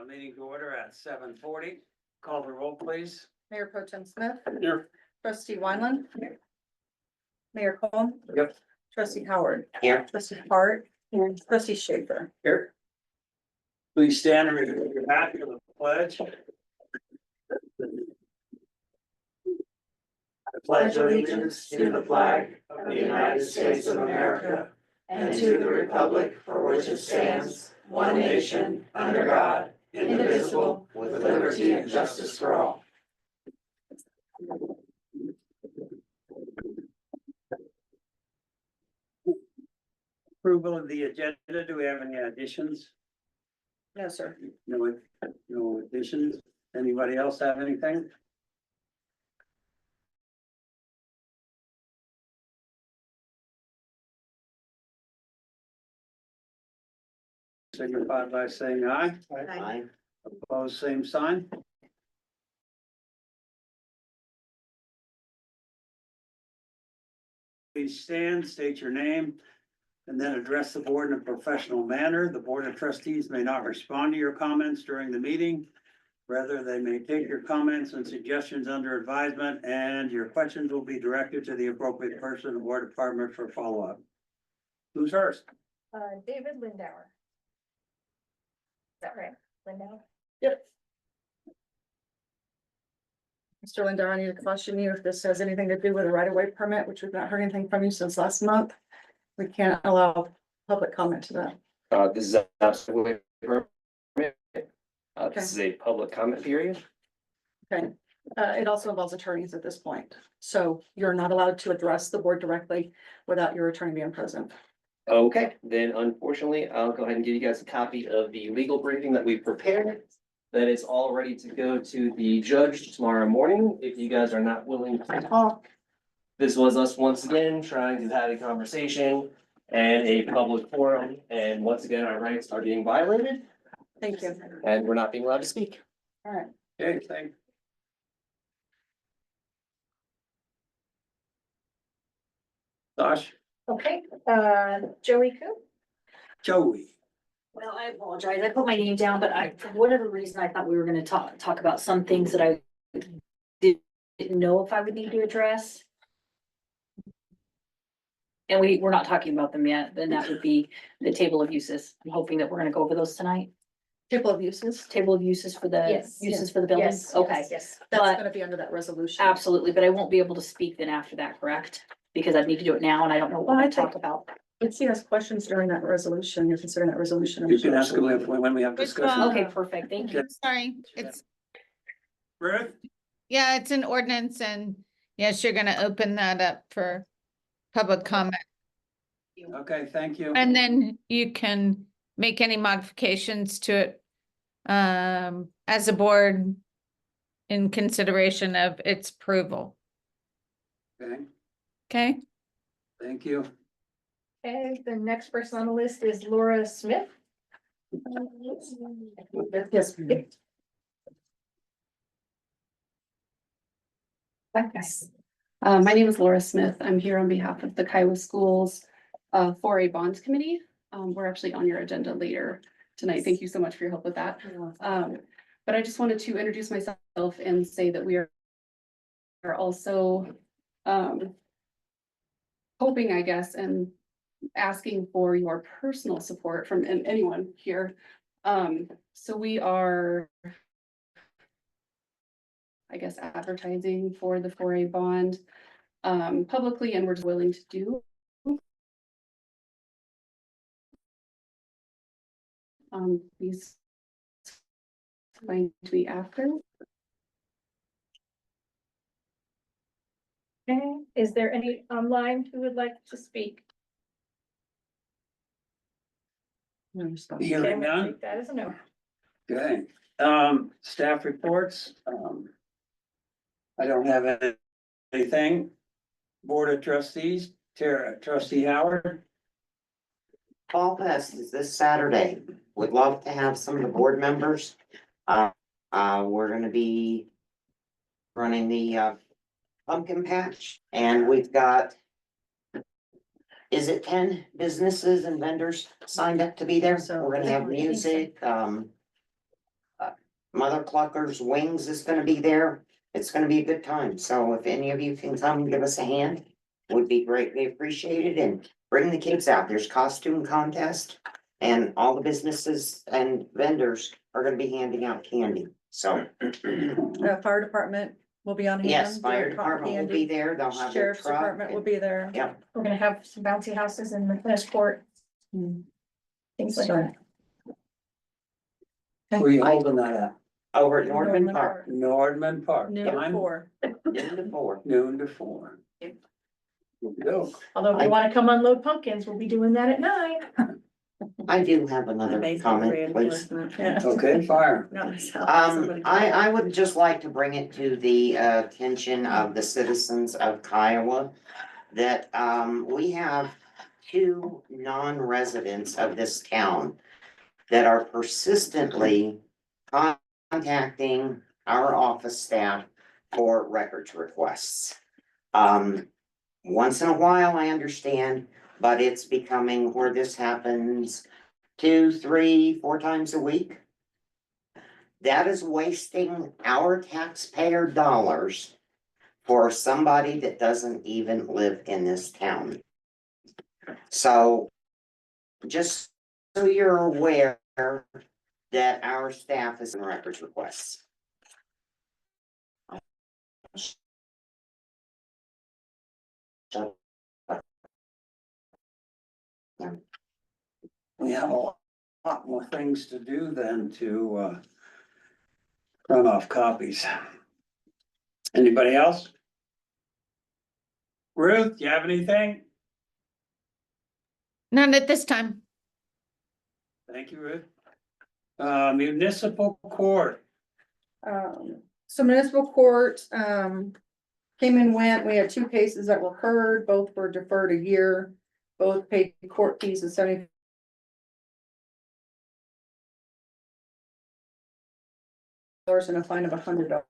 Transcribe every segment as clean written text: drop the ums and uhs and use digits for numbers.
Meeting to order at 7:40. Call the roll, please. Mayor Pro Tem Smith. Here. Trustee Wineland. Mayor Cole. Yep. Trustee Howard. Here. Trustee Hart. And Trustee Schaefer. Here. Please stand and repeat your back to the pledge. I pledge allegiance to the flag of the United States of America and to the republic for which it stands, one nation, under God, indivisible, with liberty and justice for all. Approval of the agenda. Do we have any additions? No, sir. No additions. Anybody else have anything? Signify by saying aye. Aye. Opposed, same sign. Please stand, state your name, and then address the board in a professional manner. The Board of Trustees may not respond to your comments during the meeting. Rather, they may take your comments and suggestions under advisement, and your questions will be directed to the appropriate person in the Board Department for follow-up. Who's first? David Lindauer. Is that right? Lindauer? Yep. Mr. Linder, I need to caution you if this has anything to do with a right-of-way permit, which we've not heard anything from you since last month. We can't allow public comment to that. This is absolutely permit. This is a public comment period. Okay. It also involves attorneys at this point. So you're not allowed to address the board directly without your attorney being present. Okay, then unfortunately, I'll go ahead and give you guys a copy of the legal briefing that we've prepared. That is all ready to go to the judge tomorrow morning. If you guys are not willing to talk. This was us once again trying to have a conversation and a public forum. And once again, our rights are being violated Thank you. and we're not being allowed to speak. All right. Okay, thank. Josh, Okay, Joey Coop. Joey. Well, I apologize. I put my name down, but for whatever reason, I thought we were gonna talk about some things that I didn't know if I would need to address. And we're not talking about them yet, then that would be the table of uses. I'm hoping that we're gonna go over those tonight. Table of uses. Table of uses for the Yes. uses for the building. Yes, Okay, yes. That's But- gonna be under that resolution. absolutely, but I won't be able to speak then after that, correct? Because I need to do it now and I don't know Well, what I to talk about. If he has questions during that resolution, you're considering that resolution. I'm You can sure. ask them when we have discussion. Okay, perfect. Thank you. Sorry, it's, Ruth? yeah, it's an ordinance and yes, you're gonna open that up for public comment. Okay, thank you. And then you can make any modifications to it as a board in consideration of its approval. Okay, Okay, thank you. Okay, the next person on the list is Laura Smith. Yes. My name is Laura Smith. I'm here on behalf of the Kiowa Schools 4A Bonds Committee. We're actually on your agenda later tonight. Thank you so much for your help with that. But I just wanted to introduce myself and say that we are also hoping, I guess, and asking for your personal support from anyone here. So we are, I guess, advertising for the 4A bond publicly, and we're just willing to do. Please explain to me after. Okay, is there any online who would like to speak? Hearing Okay, we'll none. take that as a no. Okay, staff reports. I don't have anything. Board of Trustees, Trustee Howard. Fall Fest is this Saturday. Would love to have some of the board members. We're gonna be running the pumpkin patch and we've got, is it 10 businesses and vendors signed up to be there? So we're gonna have music, Mother Clucker's Wings is gonna be there. It's gonna be a good time, so if any of you can come and give us a hand, would be greatly appreciated, and bring the kids out. There's costume contest. And all the businesses and vendors are gonna be handing out candy, so. Fire department will be on hand. Yes, fire doing cotton department will be candy. there, they'll have their Sheriff's truck. department will and- be there. Yep, We're gonna have some bouncy houses in the tennis court, Hmm. things like that. Where are you holding that at? over at Northern Northern Park, Nordman Park. Noon to Time? 4. noon to 4. Noon to 4. Go. Although if you wanna come unload pumpkins, we'll be doing that at 9. I do have another comment, please. Yeah. Okay, fire. Not myself, somebody. I would just like to bring it to the attention of the citizens of Kiowa that, we have 2 non-residents of this town that are persistently contacting our office staff for records requests. Once in a while, I understand, but it's becoming where this happens 2, 3, 4 times a week. That is wasting our taxpayer dollars for somebody that doesn't even live in this town. So, just so you're aware that our staff is in records requests. Shut up. We have a lot more things to do than to run off copies. Anybody else? Ruth, you have anything? None at this time. Thank you, Ruth. Municipal court. So municipal court, came and went. We had 2 cases that were heard. Both were deferred a year. Both paid court fees of $70 and a fine of $100.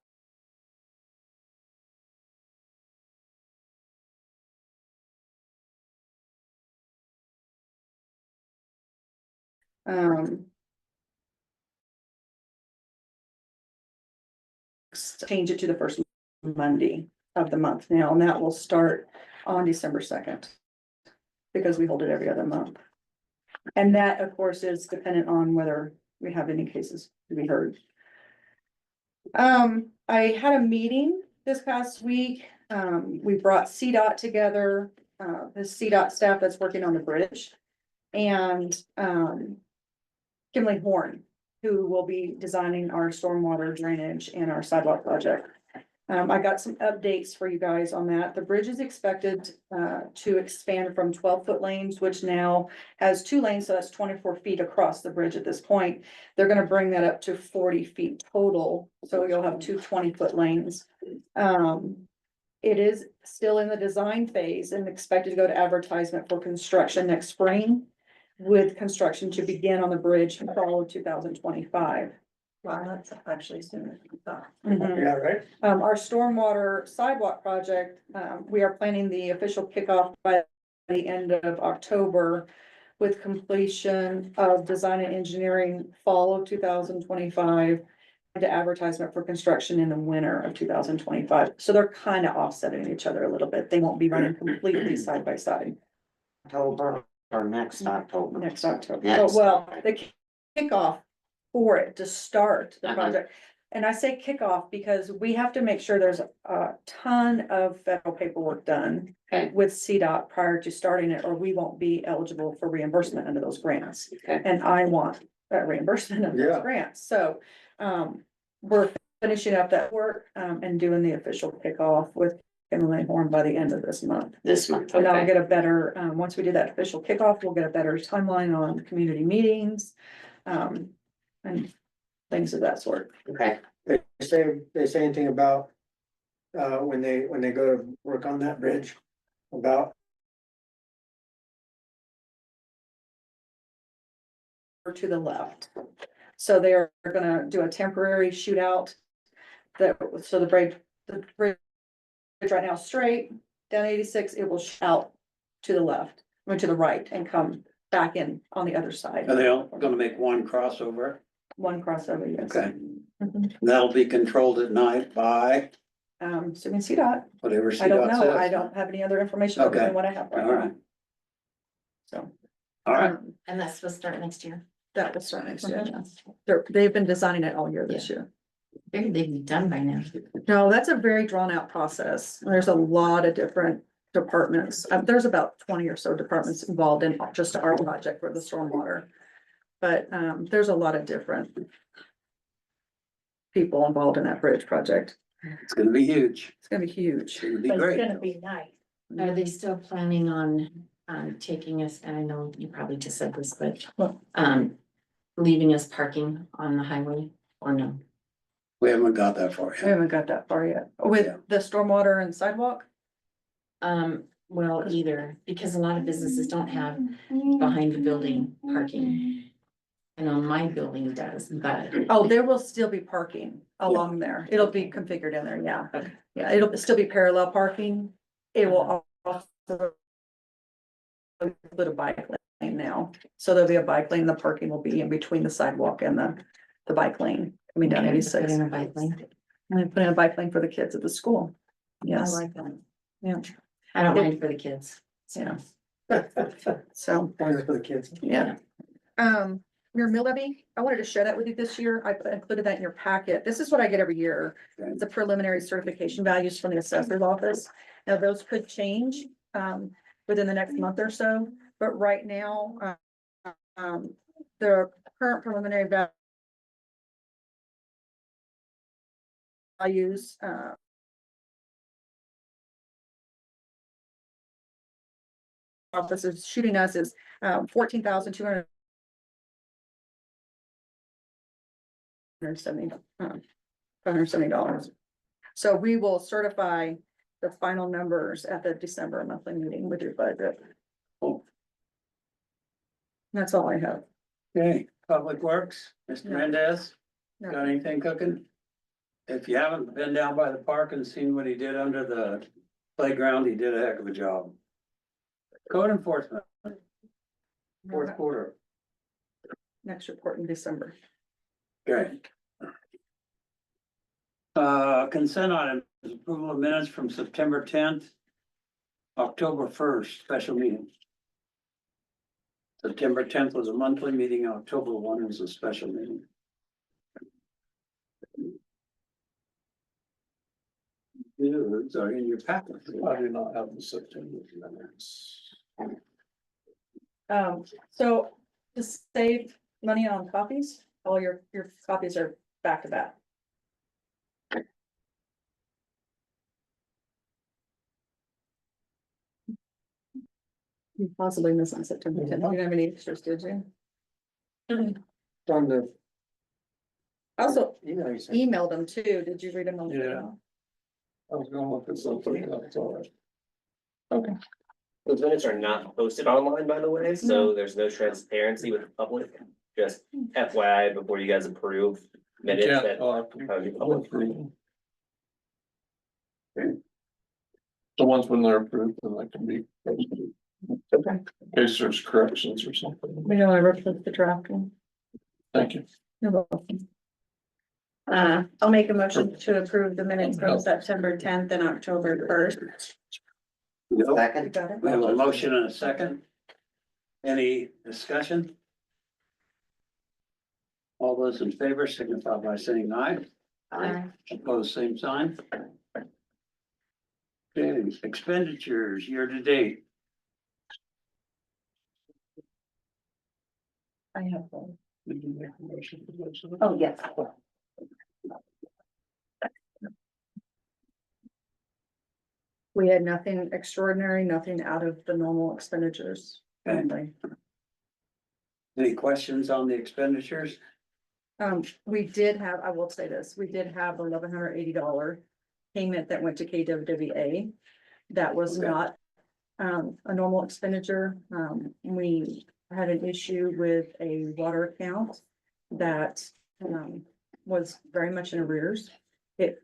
Change it to the first Monday of the month now, and that will start on December 2nd. Because we hold it every other month. And that, of course, is dependent on whether we have any cases to be heard. I had a meeting this past week. We brought CDOT together, the CDOT staff that's working on the bridge. And, Kimberly Horn, who will be designing our stormwater drainage and our sidewalk project. I got some updates for you guys on that. The bridge is expected to expand from 12-foot lanes, which now has 2 lanes, so that's 24 feet across the bridge at this point. They're gonna bring that up to 40 feet total, so you'll have 2 20-foot lanes. It is still in the design phase and expected to go to advertisement for construction next spring, with construction to begin on the bridge in fall of 2025. Wow, that's actually sooner than we thought. Yeah, right. Our stormwater sidewalk project, we are planning the official kickoff by the end of October, with completion of design and engineering fall of 2025 to advertisement for construction in the winter of 2025. So they're kind of offsetting each other a little bit. They won't be running completely side by side October or next October. next October. Next. Well, the kickoff for it to start the Uh-huh. project. And I say kickoff because we have to make sure there's a ton of federal paperwork done Okay. with CDOT prior to starting it, or we won't be eligible for reimbursement under those grants. Okay. And I want that reimbursement of those Yeah. grants. So, we're finishing up that work, and doing the official kickoff with Emily Horn by the end of this month. This month, And I'll okay. get a better, once we do that official kickoff, we'll get a better timeline on community meetings, and things of that sort. Okay. They say anything about, when they go to work on that bridge, about, To the left. So they are gonna do a temporary shootout. So the bridge right now is straight, down 86, it will shoot out to the left, I mean, to the right, and come back in on the other side. Are they all gonna make one crossover? One crossover, yes. Okay. That'll be controlled at night by So we can see that. whatever I don't CDOT know. says. I don't have any other information other Okay. than what I have right All now. right, So. all right. And that's supposed to start next year. That will start next year. They've been designing it all year this year. Figured they'd be done by now. No, that's a very drawn out process. There's a lot of different departments. There's about 20 or so departments involved in just our project for the stormwater. But there's a lot of different people involved in that bridge project. It's gonna be huge. It's gonna be huge. It's gonna be But it's great. gonna be nice. Are they still planning on, taking us, and I know you probably just said this, but, What? leaving us parking on the highway or no? We haven't got that far We yet. haven't got that far yet. With Yeah. the stormwater and sidewalk? Well, either, because a lot of businesses don't have behind the building parking. I know my building does, but. Oh, there will still be parking along there. It'll be configured in there, yeah. Okay. Yeah, it'll still be parallel parking. It will also put a bike lane now. So there'll be a bike lane. The parking will be in between the sidewalk and the bike lane. I mean, down Okay, 86. put in a bike lane. And then put in a bike lane for the kids at the school. Yes, I like that. yeah, I don't mind for the kids. yeah. So, Only for the kids. yeah. Your mill levy, I wanted to share that with you this year. I included that in your packet. This is what I get every year. It's the preliminary certification values from the assessor's office. Now, those could change, within the next month or so, but right now, the current preliminary values, office is shooting us is, $14,270. $570. So we will certify the final numbers at the December monthly meeting with your budget. Cool. That's all I have. Okay, Public Works, Mr. No. Mendez, No. got anything cooking? If you haven't been down by the park and seen what he did under the playground, he did a heck of a job. Code enforcement, fourth quarter, Next report in December. okay. Consent item is approval of minutes from September 10th, October 1st, special meeting. September 10th was a monthly meeting, October 1 was a special meeting. Those are in your packet. I do not have the September minutes. So to save money on copies, all your copies are back to back. You possibly missed on September 10th. You didn't have any extras, did you? From the Also email you sent. emailed them too. Did you read them? on the Yeah. email? I was gonna look at something, that's all right. Okay. Those minutes are not posted online, by the way, so there's no transparency with the public. Just FYI before you guys approve minutes that. The ones when they're approved, then they can be posted. Okay. In case there's corrections or something. We don't ever put the draft one. Thank you. You're welcome. I'll make a motion to approve the minutes from September 10th and October 1st. Nope. Second, Got it? We have a motion and a second. Any discussion? All those in favor signify by saying aye. Opposed, same sign. Okay, expenditures year to date. I have one. Did you make a motion for those? Oh, yes. We had nothing extraordinary, nothing out of the normal expenditures. Okay. Any questions on the expenditures? We did have, I will say this, we did have $1,180 payment that went to KWWA. That was Okay. not a normal expenditure. We had an issue with a water account that was very much in arrears. It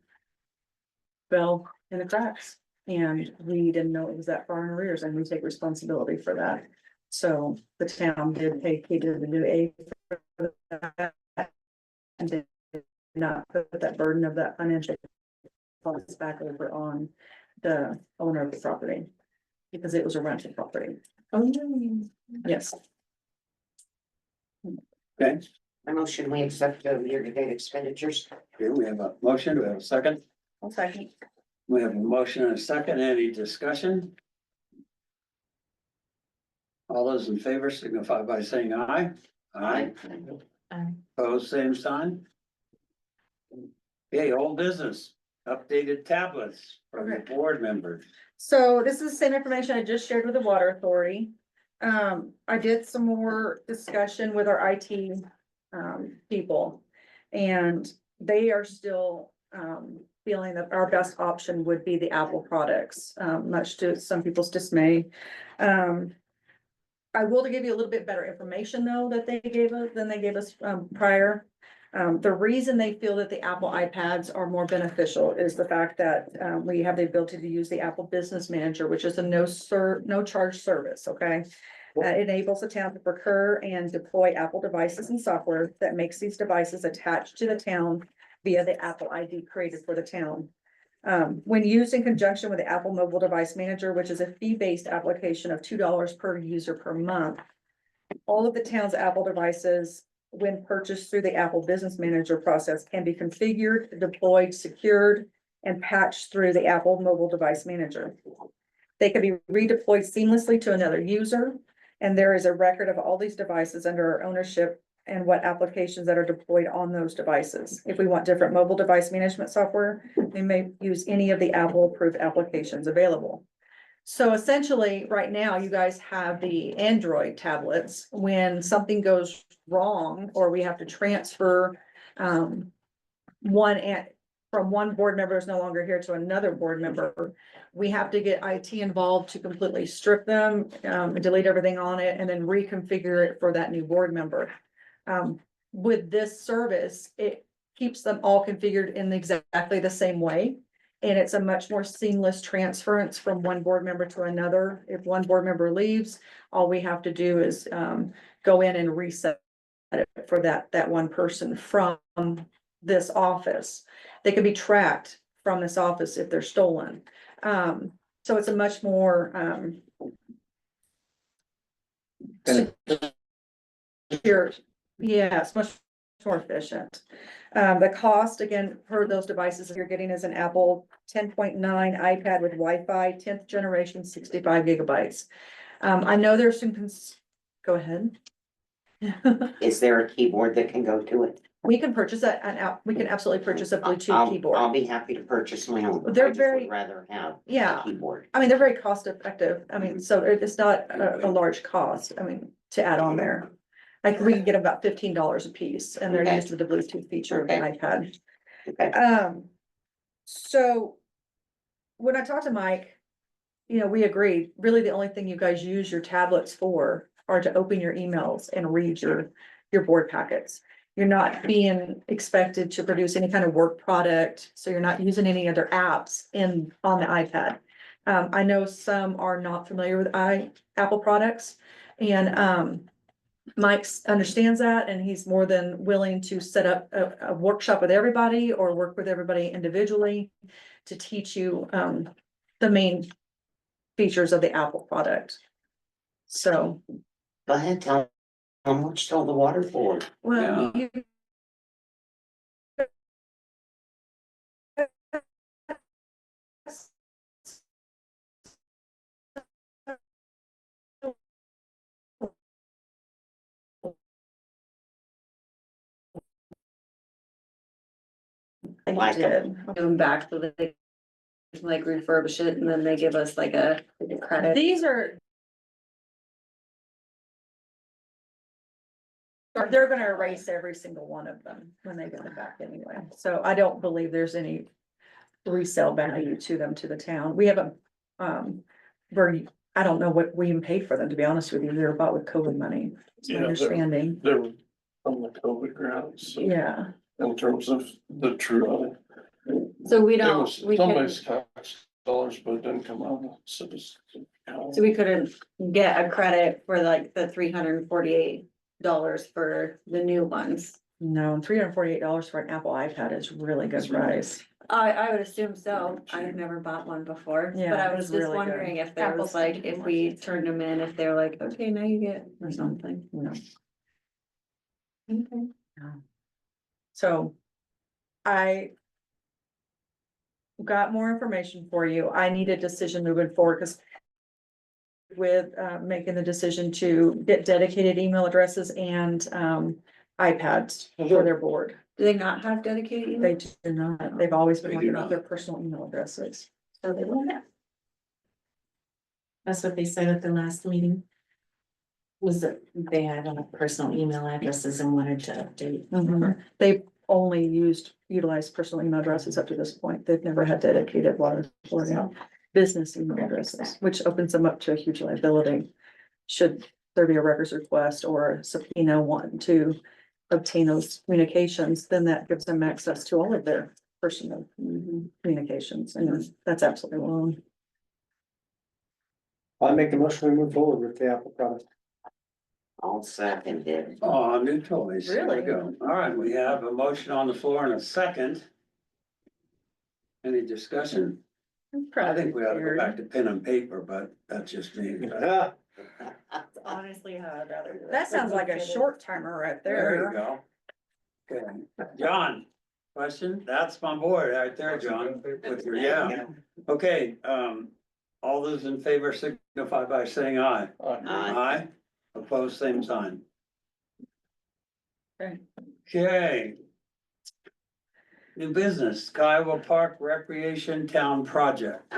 fell in the cracks and we didn't know it was that far in arrears, and we take responsibility for that. So the town did pay KWWA for that. And then not put that burden of that financial costs back over on the owner of the property. Because it was a rental property. Oh, Yes. Okay, I motion we accept the year-to-date expenditures. here we have a motion, do we have a second? I'll second. We have a motion and a second, any discussion? All those in favor signify by saying aye. Aye. Opposed, same sign. Okay, old business, updated tablets from the board members. So this is the same information I just shared with the water authority. I did some more discussion with our IT, people. And they are still, feeling that our best option would be the Apple products, much to some people's dismay. I will give you a little bit better information though that they gave us, than they gave us, prior. The reason they feel that the Apple iPads are more beneficial is the fact that, we have the ability to use the Apple Business Manager, which is a no charge service, okay? It enables the town to procure and deploy Apple devices and software that makes these devices attached to the town via the Apple ID created for the town. When used in conjunction with the Apple Mobile Device Manager, which is a fee-based application of $2 per user per month, all of the town's Apple devices, when purchased through the Apple Business Manager process, can be configured, deployed, secured, and patched through the Apple Mobile Device Manager. They can be redeployed seamlessly to another user, and there is a record of all these devices under our ownership and what applications that are deployed on those devices. If we want different mobile device management software, we may use any of the Apple approved applications available. So essentially, right now, you guys have the Android tablets. When something goes wrong or we have to transfer from one board member is no longer here to another board member, we have to get IT involved to completely strip them, delete everything on it, and then reconfigure it for that new board member. With this service, it keeps them all configured in exactly the same way. And it's a much more seamless transference from one board member to another. If one board member leaves, all we have to do is go in and reset it for that one person from this office. They can be tracked from this office if they're stolen. So it's a much more secure, yeah, it's much more efficient. The cost, again, for those devices you're getting is an Apple 10.9 iPad with Wi-Fi, 10th generation, 65 gigabytes. I know there's some, go ahead. Is there a keyboard that can go to it? We can purchase we can absolutely purchase a Bluetooth keyboard. I'll be happy to purchase my own. They're I just very- would rather have Yeah. a keyboard. I mean, they're very cost effective. I mean, so it's not a large cost, I mean, to add on there. Like, we can get about $15 a piece, and they're Okay. used with the Bluetooth feature of the Okay. iPad. Okay. So when I talked to Mike, we agreed, really the only thing you guys use your tablets for are to open your emails and read your board packets. You're not being expected to produce any kind of work product, so you're not using any other apps on the iPad. I know some are not familiar with Apple products, and Mike understands that, and he's more than willing to set up a workshop with everybody or work with everybody individually to teach you the main features of the Apple product. So, Go ahead, tell how much till the water for. well, I did. Give them back so that they can like refurbish it and then they give us like a credit. These they're gonna erase every single one of them when they get them back anyway. So I don't believe there's any resale value to them to the town. We haven't, I don't know what we even paid for them, to be honest with you. They were bought with COVID money. It's my Yeah, they're- understanding. They were from the COVID grants, so Yeah. in terms of the true. So we It don't, was we couldn't, somebody's tax dollars, but it didn't come out of citizens. so we couldn't get a credit for like the $348 for the new ones. No, $348 for an Apple iPad is really good price. I would assume so. I've never bought one before, but Yeah, I was it's just really good. wondering if there was Apple's like, taking if more. we turned them in, if they're like, okay, now you get or something. No. Okay. So I got more information for you. I need a decision moving forward because with making the decision to get dedicated email addresses and iPads for their board. Do they not have dedicated email? They do not. They've always been They do working off not. their personal email addresses. So they won't have. That's what they said at the last meeting. Was that they had personal email addresses and wanted to update. They've only utilized personal email addresses up to this point. They've never had dedicated ones for business email addresses, which opens them up to a huge liability. Should there be a records request or a subpoena wanting to obtain those communications, then that gives them access to all of their personal communications, and that's absolutely wrong. I make the motion to move forward with the Apple product. I'll second it. Oh, new toys. There we Really? go. All right, we have a motion on the floor and a second. Any discussion? I think we ought to go back to pen and paper, but that's just me. Honestly, how I'd rather do it. That sounds like a short timer right There you there. go. Okay, John, question? That's my board right there, John. With your, yeah. Okay, all those in favor signify by saying aye. Aye. Opposed, same sign. Okay. Okay. New business, Kiowa Park Recreation Town Project.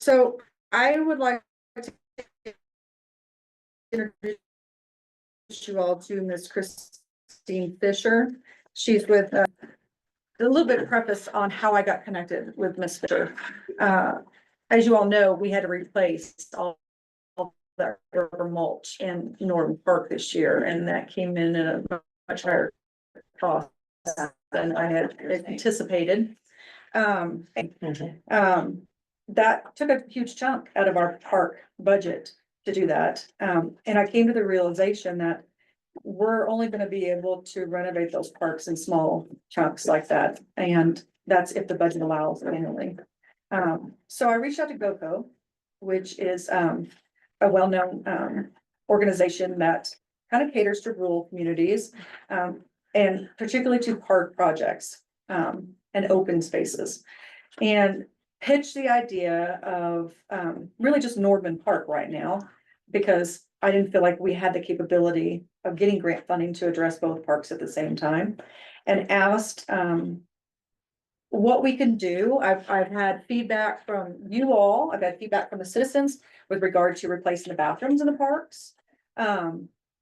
So I would like to introduce you all to Miss Christine Fisher. She's with, a little bit preface on how I got connected with Miss Fisher. As you all know, we had to replace all that rubber mulch in Norton Park this year, and that came in at a much higher cost than I had anticipated. That took a huge chunk out of our park budget to do that. And I came to the realization that we're only gonna be able to renovate those parks in small chunks like that, and that's if the budget allows annually. So I reached out to GoCo, which is a well-known organization that kind of caters to rural communities, and particularly to park projects and open spaces. And pitched the idea of really just Nordman Park right now, because I didn't feel like we had the capability of getting grant funding to address both parks at the same time. And asked what we can do. I've had feedback from you all. I've had feedback from the citizens with regard to replacing the bathrooms in the parks.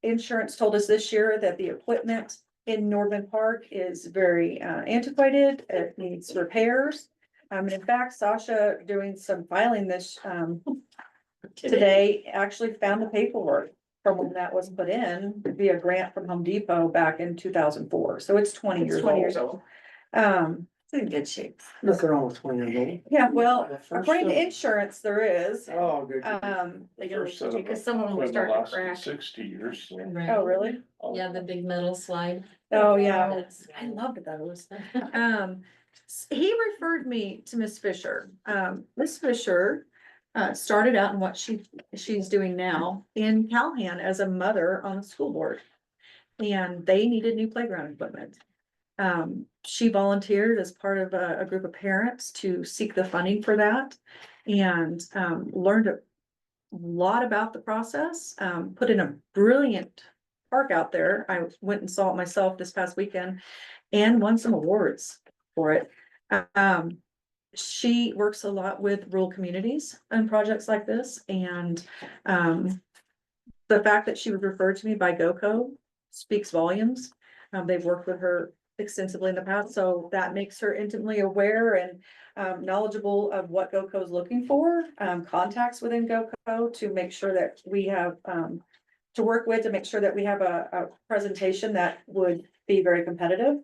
Insurance told us this year that the equipment in Nordman Park is very antiquated. It needs repairs. And in fact, Sasha doing some filing this today actually found the paperwork from when that was put in via grant from Home Depot back in 2004. So it's 20 years old. It's in good shape. Nothing wrong with 20 years old. Yeah, well, according to insurance, there is. Oh, good. First set of Because some of them were equipment starting to lasted crack. 60 years. So. Oh, really? Yeah, the big metal slide. Oh, yeah. That's- I loved those. He referred me to Miss Fisher. Miss Fisher started out in what she's doing now in Calhan as a mother on the school board. And they needed new playground equipment. She volunteered as part of a group of parents to seek the funding for that, and learned a lot about the process, put in a brilliant park out there. I went and saw it myself this past weekend and won some awards for it. She works a lot with rural communities and projects like this, and the fact that she was referred to me by GoCo speaks volumes. They've worked with her extensively in the past, so that makes her intimately aware and knowledgeable of what GoCo is looking for, contacts within GoCo to make sure that we have to work with, to make sure that we have a presentation that would be very competitive.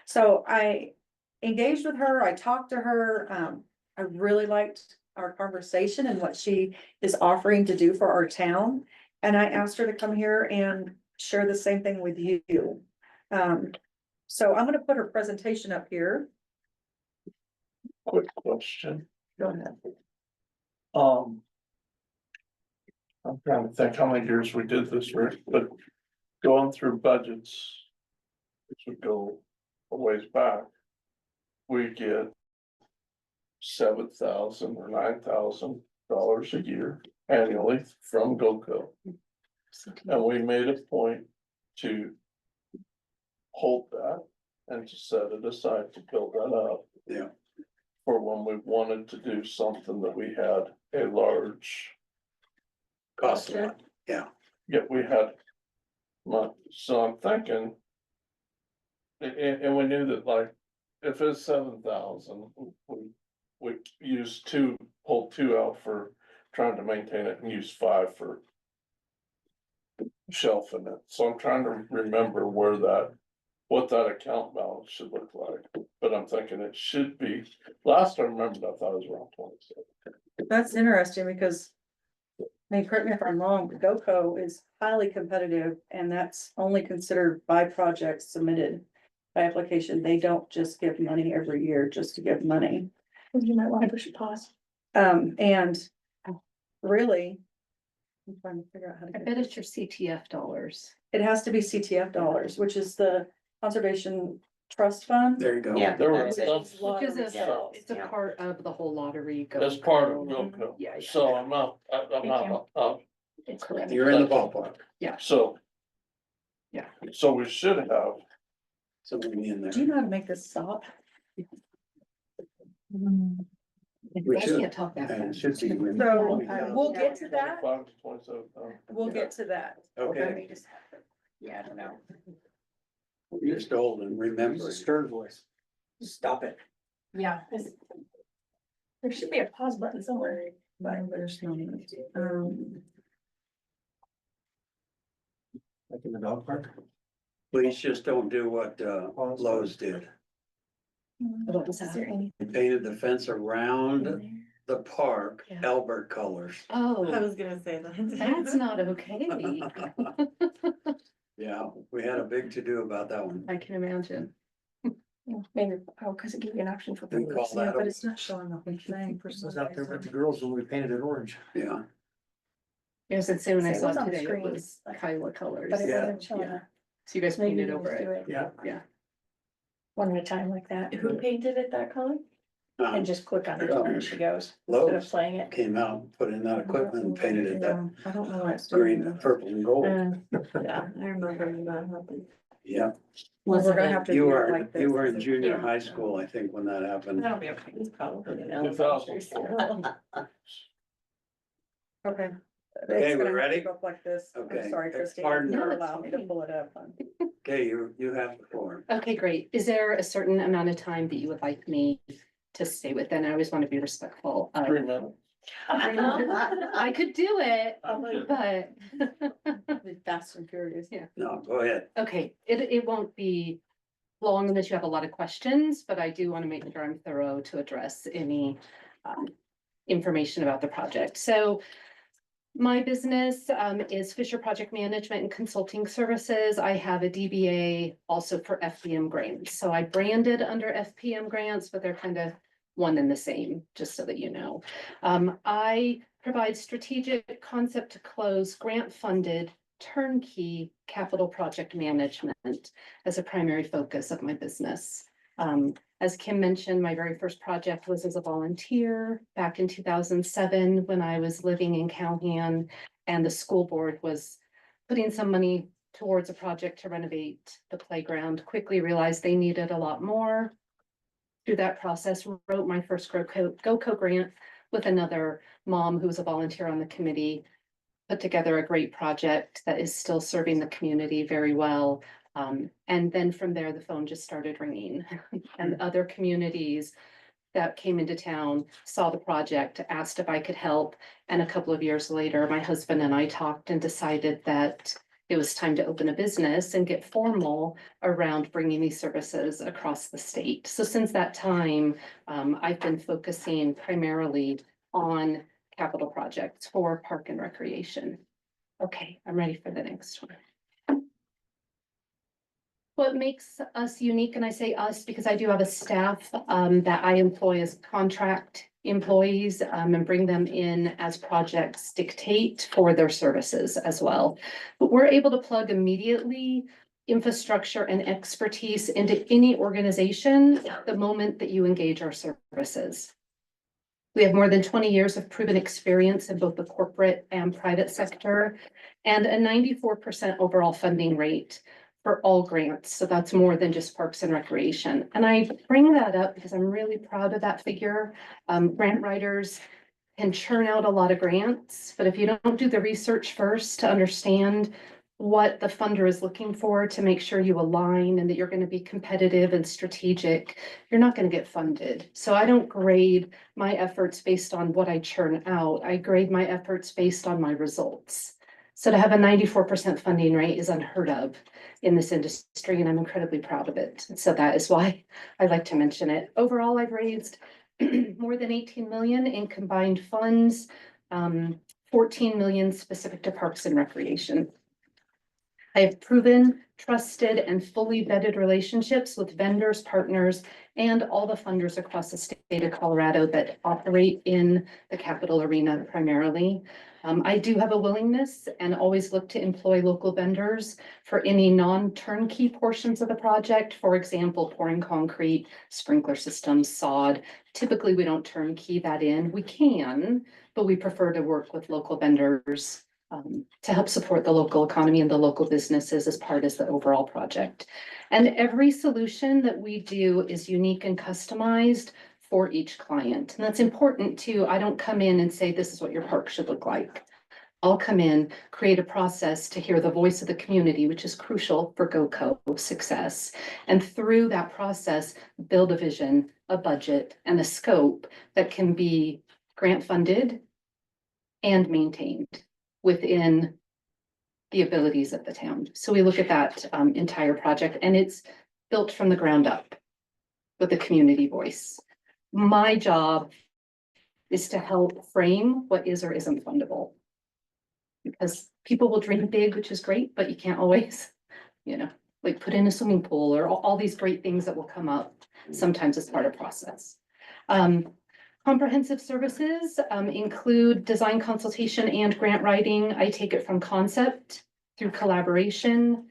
So I engaged with her, I talked to her, I really liked our conversation and what she is offering to do for our town. And I asked her to come here and share the same thing with you. So I'm gonna put her presentation up here. Quick question. Go ahead. I'm trying to think how many years we did this, Rick, but going through budgets. Which would go a ways back. We get. $7,000 or $9,000 a year annually from GoCo. And we made a point to. Hold that and to set it aside to build that up. Yeah. For when we wanted to do something that we had a large. Cost a lot. Yet we had. So I'm thinking. And we knew that like, if it's 7,000, we used pulled 2 out for trying to maintain it and use 5 for. Shelving it, so I'm trying to remember what that account balance should look like, but I'm thinking it should be, last I remembered, I thought it was around 27. That's interesting because. I mean, correct me if I'm wrong, but GoCo is highly competitive and that's only considered by projects submitted. By application, they don't just give money every year just to give money. You might want to push pause. And really. I'm trying to figure out how to I get bet this. it's your CTF dollars. It has to be CTF dollars, which is the Conservation Trust Fund. There you go. Yeah. There were That's it. some, Which is Yeah. it's a Yeah. part of the whole lottery. as part of GoCo. GoCo, Yeah, yeah. so I'm not, It's correct. You're in the ballpark. so. Yeah. So we should have, Somebody in Do you there. know how to make this stop? We I should. can't talk that And it fast. should be. So we'll get to that. 25 to 27. We'll get to that. Okay, Yeah, I don't know. you're still and Use remember. a stern voice. Stop it. Yeah. There should be a pause button somewhere. But there's no need. Like in the dog park. Please just don't do what Lowe's did. What was that? They painted the fence around the park, Yeah. Albert colors. Oh, gonna say that. that's not okay. Yeah, we had a big to-do about that one. I can imagine. Maybe, oh, because it gave you an option for. We call Yeah, that, but a- it's not showing up in thing for I some was out there with the reason. girls when we painted it orange. yeah, Yes, it's same when I Say, saw what's it on the today, it screen? was Kiowa colors. But it Yeah, wasn't showing yeah. up. So you guys Maybe painted you over just do it. Yeah. Yeah. One at a time like that. Who painted it that color? And just click on it when she goes, instead of Lowe's playing it. came out, put in that equipment and painted it that I don't know why it's green, doing that. purple and gold. Yeah, I remember that happened. Yeah, Well, we're gonna have to. you do it were, like this. you were in junior Yeah. high school, I think, when that happened. That'll be okay. It's probably in 2004. Okay. Okay, It's we gonna have to ready? go up like this. I'm Okay. sorry, Christine. Pardon You'll her. allow me to pull it up. Okay, you have the floor. Okay, great. Is there a certain amount of time that you would like me to stay within? I always want to be respectful of. 3 minutes. I could do it, but. Fast and furious. Yeah. No, go ahead. Okay, it won't be long unless you have a lot of questions, but I do want to make sure I'm thorough to address any information about the project. So my business is Fisher Project Management and Consulting Services. I have a DBA also for FPM grants. So I branded under FPM grants, but they're kind of one and the same, just so that you know. I provide strategic concept to close grant funded turnkey capital project management as a primary focus of my business. As Kim mentioned, my very first project was as a volunteer back in 2007 when I was living in Calhoun, and the school board was putting some money towards a project to renovate the playground. Quickly realized they needed a lot more. Through that process, wrote my first GoCo grant with another mom who was a volunteer on the committee. Put together a great project that is still serving the community very well. And then from there, the phone just started ringing and other communities that came into town saw the project, asked if I could help. And a couple of years later, my husband and I talked and decided that it was time to open a business and get formal around bringing these services across the state. So since that time, I've been focusing primarily on capital projects for park and recreation. Okay, I'm ready for the next one. what makes us unique, and I say us because I do have a staff that I employ as contract employees and bring them in as projects dictate for their services as well. But we're able to plug immediately infrastructure and expertise into any organization the moment that you engage our services. We have more than 20 years of proven experience in both the corporate and private sector, and a 94% overall funding rate for all grants. So that's more than just Parks and Recreation. And I bring that up because I'm really proud of that figure. Grant writers can churn out a lot of grants, but if you don't do the research first to understand what the funder is looking for to make sure you align and that you're going to be competitive and strategic, you're not going to get funded. So I don't grade my efforts based on what I churn out. I grade my efforts based on my results. So to have a 94% funding rate is unheard of in this industry, and I'm incredibly proud of it. So that is why I like to mention it. Overall, I've raised more than 18 million in combined funds, 14 million specific to Parks and Recreation. I have proven, trusted, and fully vetted relationships with vendors, partners, and all the funders across the state of Colorado that operate in the capital arena primarily. I do have a willingness and always look to employ local vendors for any non-turnkey portions of the project. For example, pouring concrete, sprinkler systems, sod. Typically, we don't turnkey that in. We can, but we prefer to work with local vendors to help support the local economy and the local businesses as part of the overall project. And every solution that we do is unique and customized for each client. And that's important too. I don't come in and say, this is what your park should look like. I'll come in, create a process to hear the voice of the community, which is crucial for GoCo success. And through that process, build a vision, a budget, and a scope that can be grant funded and maintained within the abilities of the town. So we look at that entire project, and it's built from the ground up with the community voice. My job is to help frame what is or isn't fundable. Because people will dream big, which is great, but you can't always, like put in a swimming pool or all these great things that will come up sometimes as part of process. Comprehensive services include design consultation and grant writing. I take it from concept through collaboration,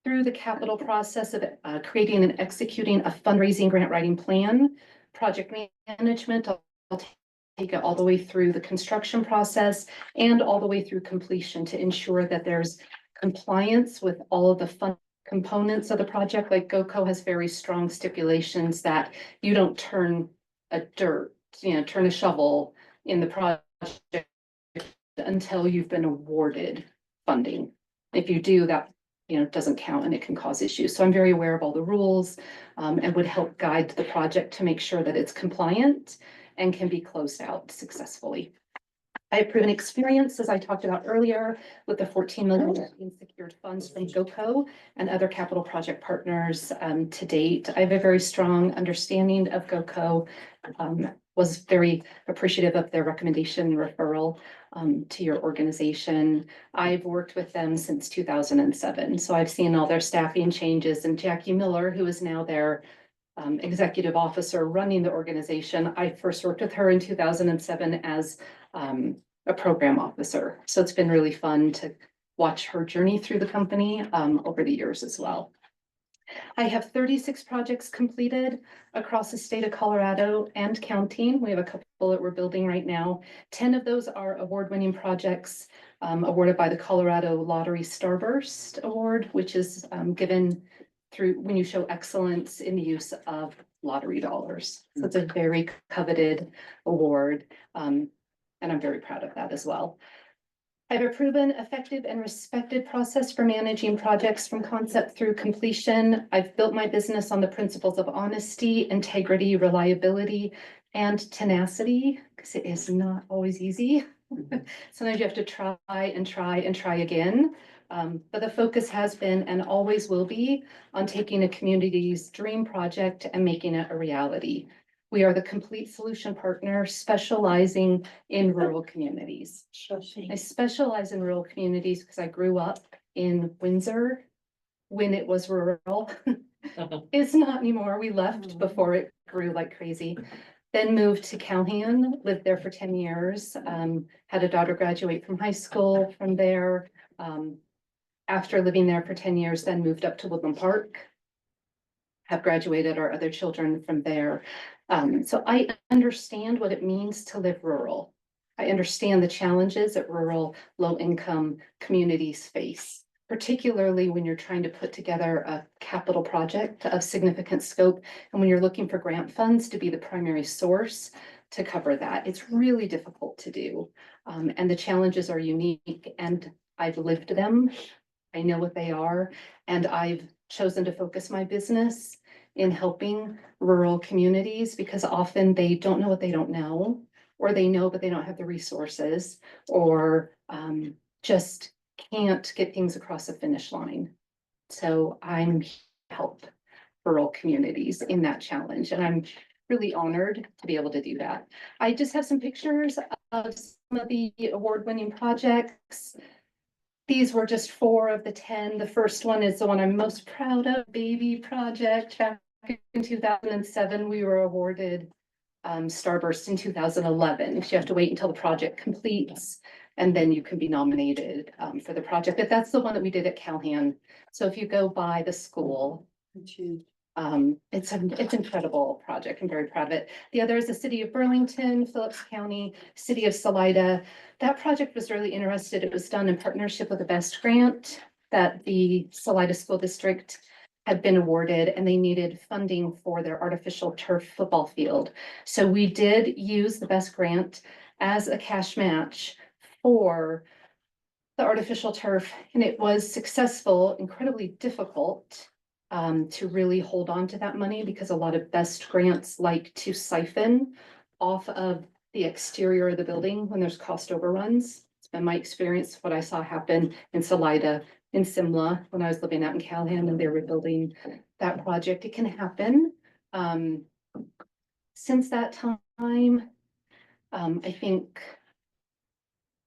through the capital process of creating and executing a fundraising grant writing plan, project management. I'll take it all the way through the construction process and all the way through completion to ensure that there's compliance with all of the fund components of the project. Like GoCo has very strong stipulations that you don't turn turn a shovel in the project until you've been awarded funding. If you do that, it doesn't count and it can cause issues. So I'm very aware of all the rules and would help guide the project to make sure that it's compliant and can be closed out successfully. I have proven experience, as I talked about earlier, with the 14 million in secured funds from GoCo and other capital project partners to date. I have a very strong understanding of GoCo, was very appreciative of their recommendation referral to your organization. I've worked with them since 2007, so I've seen all their staffing changes, and Jackie Miller, who is now their executive officer running the organization. I first worked with her in 2007 as a program officer. So it's been really fun to watch her journey through the company over the years as well. I have 36 projects completed across the state of Colorado and counting. We have a couple that we're building right now. 10 of those are award-winning projects awarded by the Colorado Lottery Starburst Award, which is given through when you show excellence in the use of lottery dollars. So it's a very coveted award. And I'm very proud of that as well. I have a proven, effective, and respected process for managing projects from concept through completion. I've built my business on the principles of honesty, integrity, reliability, and tenacity, because it is not always easy. Sometimes you have to try and try and try again. But the focus has been and always will be on taking a community's dream project and making it a reality. We are the complete solution partner specializing in rural communities. I specialize in rural communities because I grew up in Windsor when it was rural. It's not anymore. We left before it grew like crazy. Then moved to Calhoun, lived there for 10 years, had a daughter graduate from high school from there. After living there for 10 years, then moved up to Woodland Park. Have graduated our other children from there. So I understand what it means to live rural. I understand the challenges that rural, low-income communities face, particularly when you're trying to put together a capital project of significant scope, and when you're looking for grant funds to be the primary source to cover that. It's really difficult to do, and the challenges are unique, and I've lived them. I know what they are, and I've chosen to focus my business in helping rural communities because often they don't know what they don't know, or they know, but they don't have the resources, or just can't get things across the finish line. So I'm here to help rural communities in that challenge, and I'm really honored to be able to do that. I just have some pictures of some of the award-winning projects. These were just 4 of the 10. The first one is the one I'm most proud of, Baby Project. Back in 2007, we were awarded Starburst in 2011. You have to wait until the project completes, and then you can be nominated for the project. But that's the one that we did at Calhoun. So if you go by the school, it's an incredible project. I'm very proud of it. The other is the city of Burlington, Phillips County, city of Salida. That project was really interested. It was done in partnership with a BEST grant that the Salida School District had been awarded, and they needed funding for their artificial turf football field. So we did use the BEST grant as a cash match for the artificial turf, and it was successful, incredibly difficult to really hold on to that money because a lot of BEST grants like to siphon off of the exterior of the building when there's cost overruns. It's been my experience, what I saw happen in Salida, in Simla, when I was living out in Calhoun and they were building that project. It can happen. Since that time, I think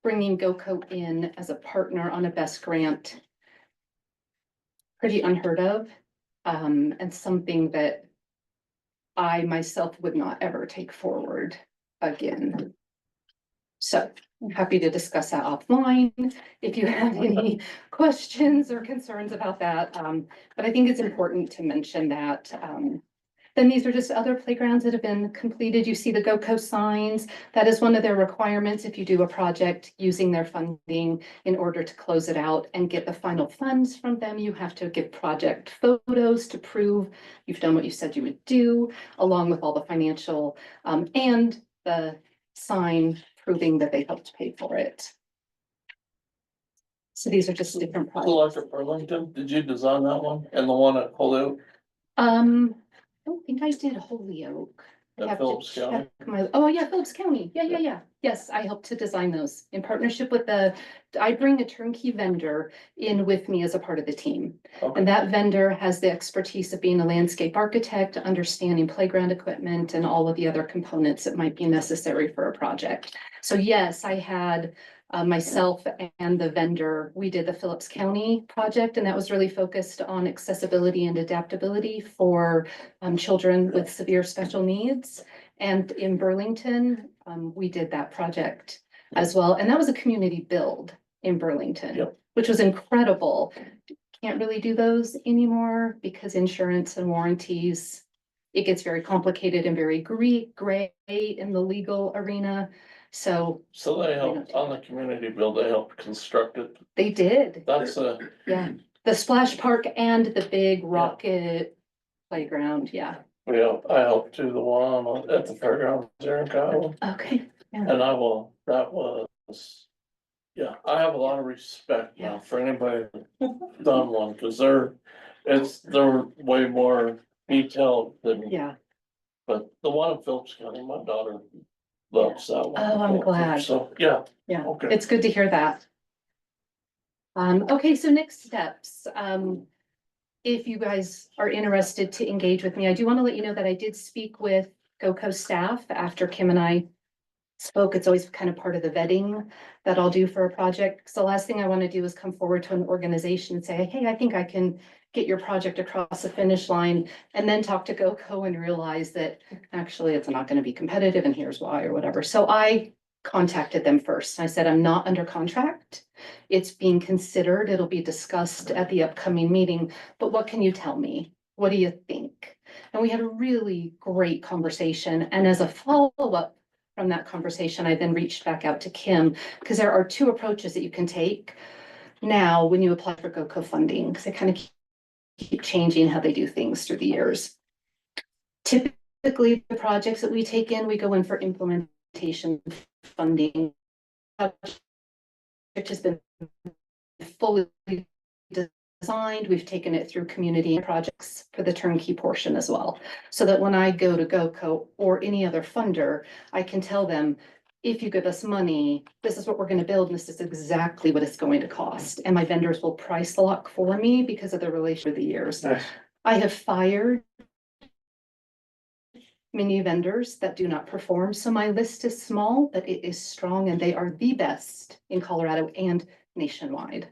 bringing GoCo in as a partner on a BEST grant, pretty unheard of, and something that I myself would not ever take forward again. So I'm happy to discuss that offline if you have any questions or concerns about that. But I think it's important to mention that. Then these are just other playgrounds that have been completed. You see the GoCo signs. That is one of their requirements if you do a project using their funding in order to close it out and get the final funds from them. You have to give project photos to prove you've done what you said you would do, along with all the financial and the sign proving that they helped pay for it. So these are just different So projects. like at Burlington, did you design that one and the one at Holyoke I don't think I did Holyoke. I at have to Phillips County? check my, oh yeah, Phillips County. Yeah. Yes, I helped to design those in partnership with I bring a turnkey vendor in with me as a part of the team. Okay. And that vendor has the expertise of being a landscape architect, understanding playground equipment and all of the other components that might be necessary for a project. So yes, I had myself and the vendor, we did the Phillips County project, and that was really focused on accessibility and adaptability for children with severe special needs. And in Burlington, we did that project as well. And that was a community build in Burlington, Yep. which was incredible. Can't really do those anymore because insurance and warranties, it gets very complicated and very gray in the legal arena. So They helped on the community build, they helped construct it. they did. That's Yeah, the splash park and the big rocket playground. Yeah. yeah, I helped do the one at the fairgrounds there in Kiowa. Okay. Yeah. And that was, yeah, I have a lot of respect now for anybody that's done one, cause they're way more detailed than. Yeah. But the one in Phillips County, my daughter loves that one. Oh, I'm glad. So, yeah, Yeah. okay. It's good to hear that. Okay, so next steps. If you guys are interested to engage with me, I do want to let you know that I did speak with GoCo staff after Kim and I spoke, it's always kind of part of the vetting that I'll do for a project. So the last thing I want to do is come forward to an organization and say, hey, I think I can get your project across the finish line, and then talk to GoCo and realize that actually it's not going to be competitive and here's why or whatever. So I contacted them first. I said, I'm not under contract. It's being considered. It'll be discussed at the upcoming meeting, but what can you tell me? What do you think? And we had a really great conversation. And as a follow-up from that conversation, I then reached back out to Kim, because there are two approaches that you can take now when you apply for GoCo funding, because they kind of keep changing how they do things through the years. Typically, the projects that we take in, we go in for implementation funding. Which has been fully designed. We've taken it through community projects for the turnkey portion as well. So that when I go to GoCo or any other funder, I can tell them, if you give us money, this is what we're going to build, and this is exactly what it's going to cost. And my vendors will price lock for me because of the relation of the years. Nice. I have fired many vendors that do not perform. So my list is small, but it is strong, and they are the best in Colorado and nationwide.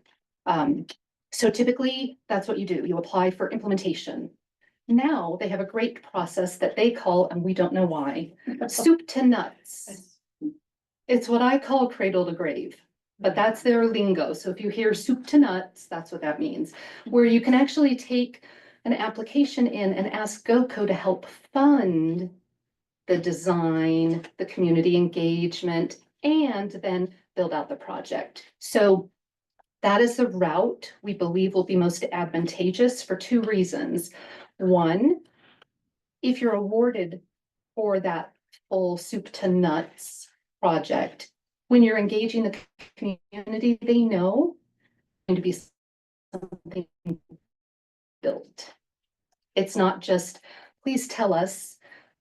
So typically that's what you do. You apply for implementation. Now they have a great process that they call, and we don't know why, soup to nuts. It's what I call cradle to grave, but that's their lingo. So if you hear soup to nuts, that's what that means, where you can actually take an application in and ask GoCo to help fund the design, the community engagement, and then build out the project. So that is the route we believe will be most advantageous for two reasons. One, if you're awarded for that full soup to nuts project, when you're engaging the community, they know going to be something built. It's not just, please tell us,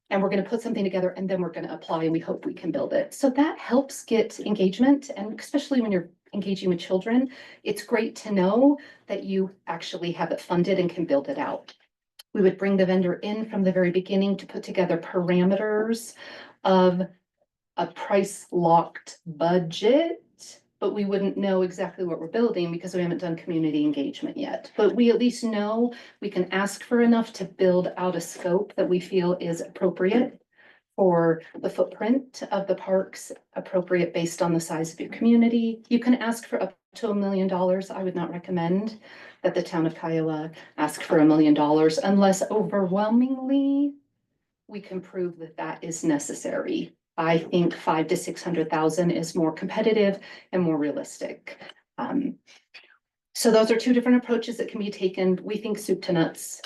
and we're going to put something together and then we're going to apply and we hope we can build it. So that helps get engagement, and especially when you're engaging with children, it's great to know that you actually have it funded and can build it out. We would bring the vendor in from the very beginning to put together parameters of a price locked budget, but we wouldn't know exactly what we're building because we haven't done community engagement yet. But we at least know we can ask for enough to build out a scope that we feel is appropriate for the footprint of the parks, appropriate based on the size of your community. You can ask for up to $1 million. I would not recommend that the town of Kiowa ask for $1 million unless overwhelmingly we can prove that that is necessary. I think 500,000 to 600,000 is more competitive and more realistic. So those are two different approaches that can be taken. We think soup to nuts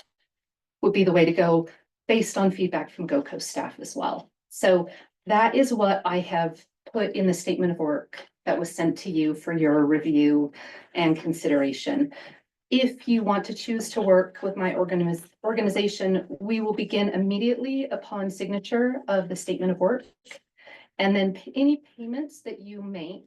would be the way to go based on feedback from GoCo staff as well. So that is what I have put in the statement of work that was sent to you for your review and consideration. If you want to choose to work with my organization, we will begin immediately upon signature of the statement of work. And then any payments that you make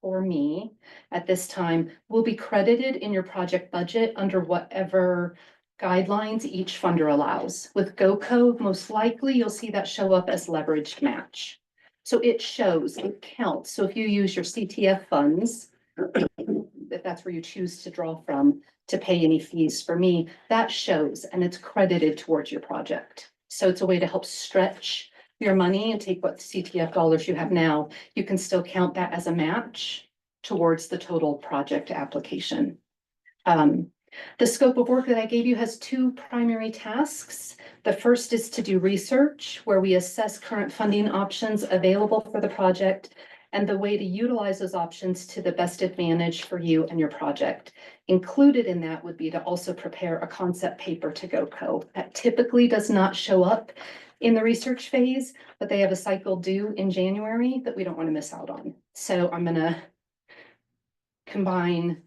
for me at this time will be credited in your project budget under whatever guidelines each funder allows. With GoCo, most likely you'll see that show up as leveraged match. So it shows, it counts. So if you use your CTF funds, if that's where you choose to draw from to pay any fees for me, that shows and it's credited towards your project. So it's a way to help stretch your money and take what CTF dollars you have now. You can still count that as a match towards the total project application. The scope of work that I gave you has two primary tasks. The first is to do research where we assess current funding options available for the project and the way to utilize those options to the best advantage for you and your project. Included in that would be to also prepare a concept paper to GoCo. That typically does not show up in the research phase, but they have a cycle due in January that we don't want to miss out on. So I'm gonna combine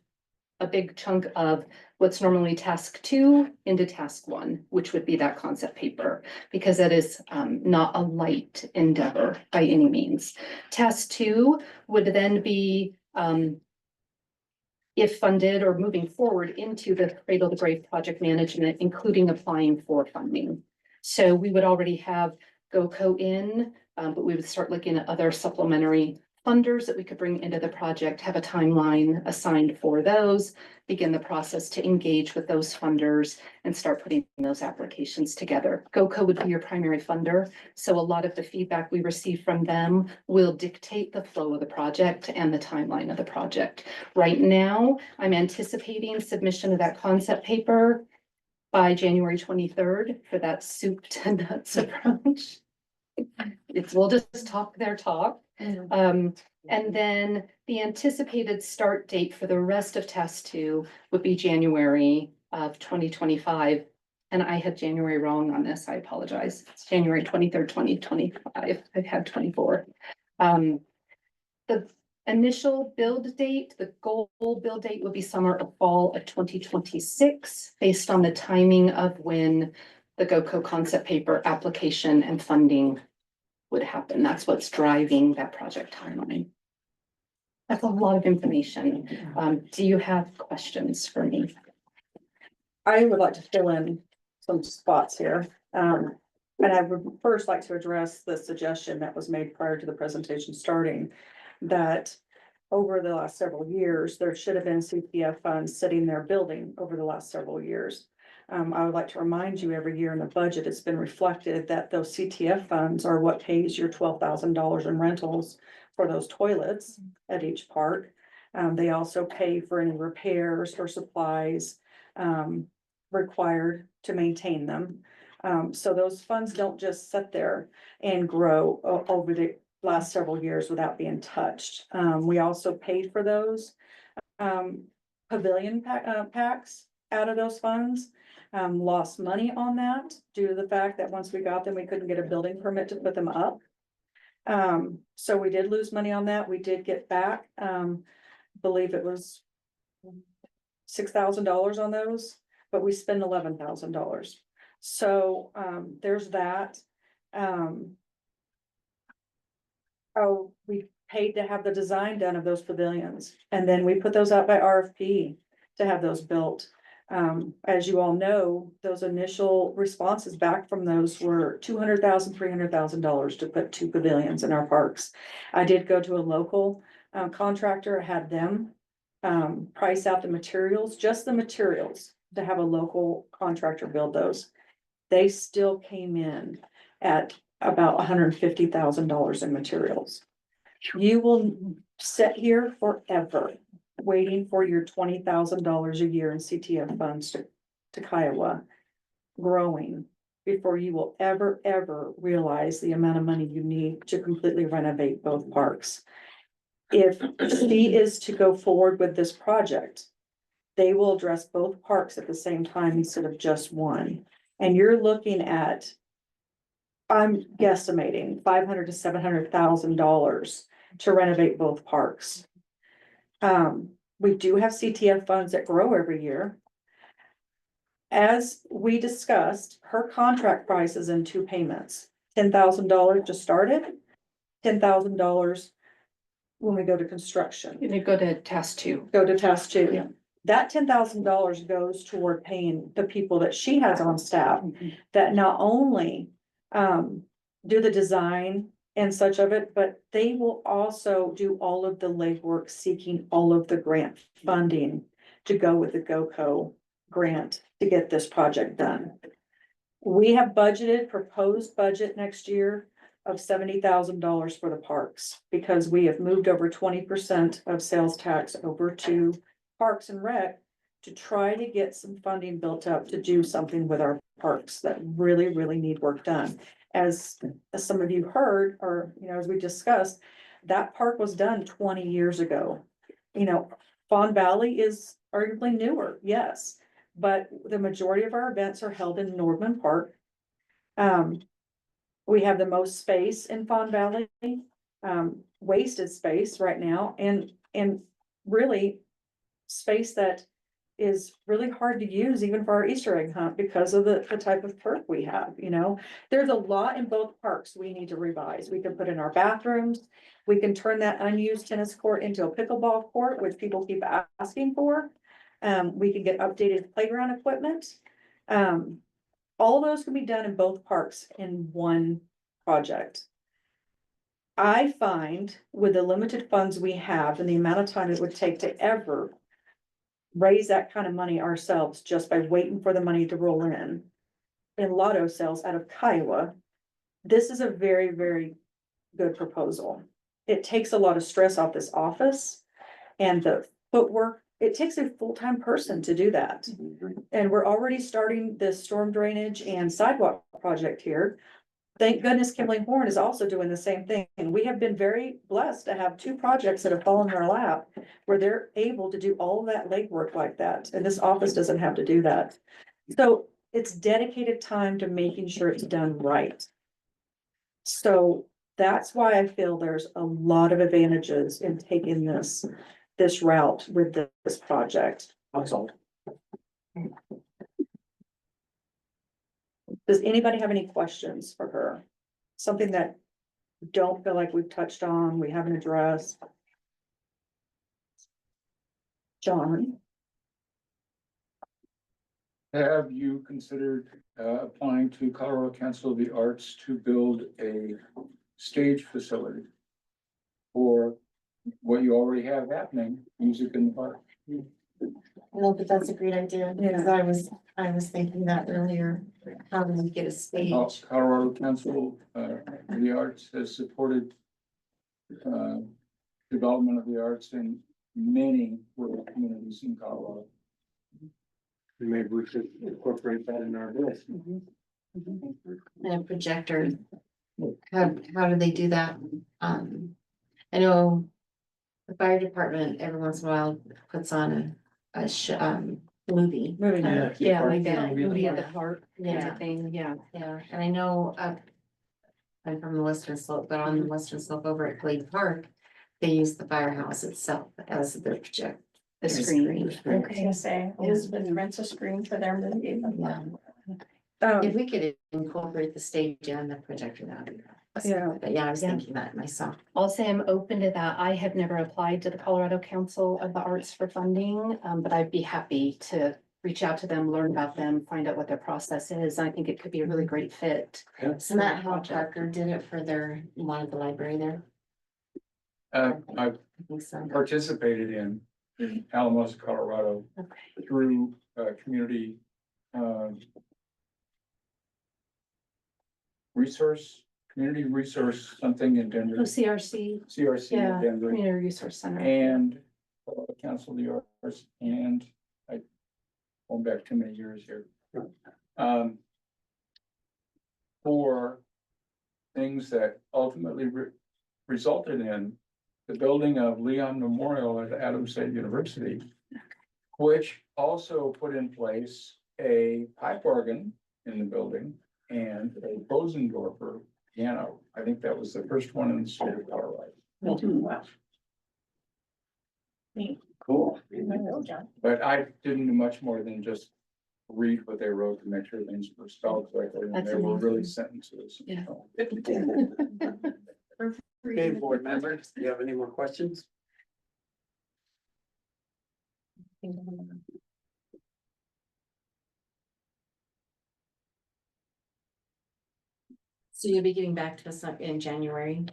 a big chunk of what's normally task 2 into task 1, which would be that concept paper, because that is not a light endeavor by any means. Task 2 would then be, if funded or moving forward into the cradle to grave project management, including applying for funding. So we would already have GoCo in But we would start looking at other supplementary funders that we could bring into the project, have a timeline assigned for those, begin the process to engage with those funders and start putting those applications together. GoCo would be your primary funder, so a lot of the feedback we receive from them will dictate the flow of the project and the timeline of the project. Right now, I'm anticipating submission of that concept paper by January 23rd for that soup to nuts approach. We'll just talk their talk. And then the anticipated start date for the rest of task 2 would be January of 2025. And I had January wrong on this. I apologize. It's January 23rd, 2025. I've had 24. The initial build date, the goal build date would be summer or fall of 2026, based on the timing of when the GoCo concept paper application and funding would happen. That's what's driving that project timeline. That's a lot of information. Do you have questions for me? I would like to fill in some spots here. And I would first like to address the suggestion that was made prior to the presentation starting, that over the last several years, there should have been CPF funds sitting there building over the last several years. I would like to remind you, every year in the budget, it's been reflected that those CTF funds are what pays your $12,000 in rentals for those toilets at each park. They also pay for any repairs or supplies required to maintain them. So those funds don't just sit there and grow over the last several years without being touched. We also paid for those pavilion packs out of those funds. Lost money on that due to the fact that once we got them, we couldn't get a building permit to put them up. So we did lose money on that. We did get back, believe it was $6,000 on those, but we spent $11,000. So, there's that. Oh, we paid to have the design done of those pavilions, and then we put those out by RFP to have those built. As you all know, those initial responses back from those were $200,000, $300,000 to put 2 pavilions in our parks. I did go to a local contractor, had them price out the materials, just the materials, to have a local contractor build those. They still came in at about $150,000 in materials. You will sit here forever waiting for your $20,000 a year in CTF funds to Kiowa growing before you will ever realize the amount of money you need to completely renovate both parks. If she is to go forward with this project, they will address both parks at the same time instead of just one. And you're looking at, I'm guesstimating $500,000 to $700,000 to renovate both parks. We do have CTF funds that grow every year. As we discussed, her contract price is in 2 payments, $10,000 to start it, $10,000 when we go to construction. You go to task 2. Go to task 2. Yeah. That $10,000 goes toward paying the people that she has on staff that not only do the design and such of it, but they will also do all of the legwork, seeking all of the grant funding to go with the GoCo grant to get this project done. We have proposed budget next year of $70,000 for the parks, because we have moved over 20% of sales tax over to Parks and Rec to try to get some funding built up to do something with our parks that really need work done. As some of you heard, or, as we discussed, that park was done 20 years ago. Fawn Valley is arguably newer, yes, but the majority of our events are held in Nordman Park. We have the most space in Fawn Valley, wasted space right now, and really space that is really hard to use even for our Easter egg hunt because of the type of turf we have, There's a lot in both parks we need to revise. We can put in our bathrooms. We can turn that unused tennis court into a pickleball court, which people keep asking for. We can get updated playground equipment. All those can be done in both parks in one project. I find with the limited funds we have and the amount of time it would take to ever raise that kind of money ourselves just by waiting for the money to roll in lotto sales out of Kiowa, this is a very, very good proposal. It takes a lot of stress off this office and the footwork. It takes a full-time person to do that. And we're already starting this storm drainage and sidewalk project here. Thank goodness Kimberly Horn is also doing the same thing. And we have been very blessed to have two projects that have fallen in our lap where they're able to do all of that legwork like that. And this office doesn't have to do that. So it's dedicated time to making sure it's done right. So that's why I feel there's a lot of advantages in taking this route with this project. That's all. Does anybody have any questions for her? Something that you don't feel like we've touched on, we haven't addressed? John? Have you considered applying to Colorado Council of the Arts to build a stage facility for what you already have happening, music in the park? No, but that's a great idea, because I was thinking that earlier, how do we get a stage? Colorado Council of the Arts has supported development of the arts in many rural communities in Colorado. Maybe we should incorporate that in our list. And a projector, how do they do that? I know the fire department every once in a while puts on a movie. Moving on. Yeah. Yeah, like Yeah. that, movie at the park, kind Yeah. of thing, yeah. Yeah, and I know, I'm from the Western Slope, but on the Western Slope over at Glade Park, they use the firehouse itself as their project. The screen. Okay. Say, Elizabeth rents a screen for their movie. Yeah. Um, If we could incorporate the stage and the projector, that would be. awesome. Yeah. But yeah, I was Yeah. thinking that myself. I'll say I'm open to that. I have never applied to the Colorado Council of the Arts for funding, but I'd be happy to reach out to them, learn about them, find out what their process is. I think it could be a really great fit. Isn't that how Parker did it for one of the library there? I've I think so. participated in Alamosa, Colorado Okay. through community community resource something in Denver, Oh, CRC, CRC in yeah, Denver. Community Resource Center. And Council of the Arts, and I, going back too many years here. For things that ultimately resulted in the building of Leon Memorial at Adams State University, which also put in place a pipe organ in the building and a Bosendorfer piano. I think that was the first one in the state of Colorado. Wow. Cool. But I didn't do much more than just read what they wrote to make sure things were spelled correctly, and That's there were really amazing. sentences. Yeah. Okay, board members, do you have any more questions? So you'll be getting back to us in January?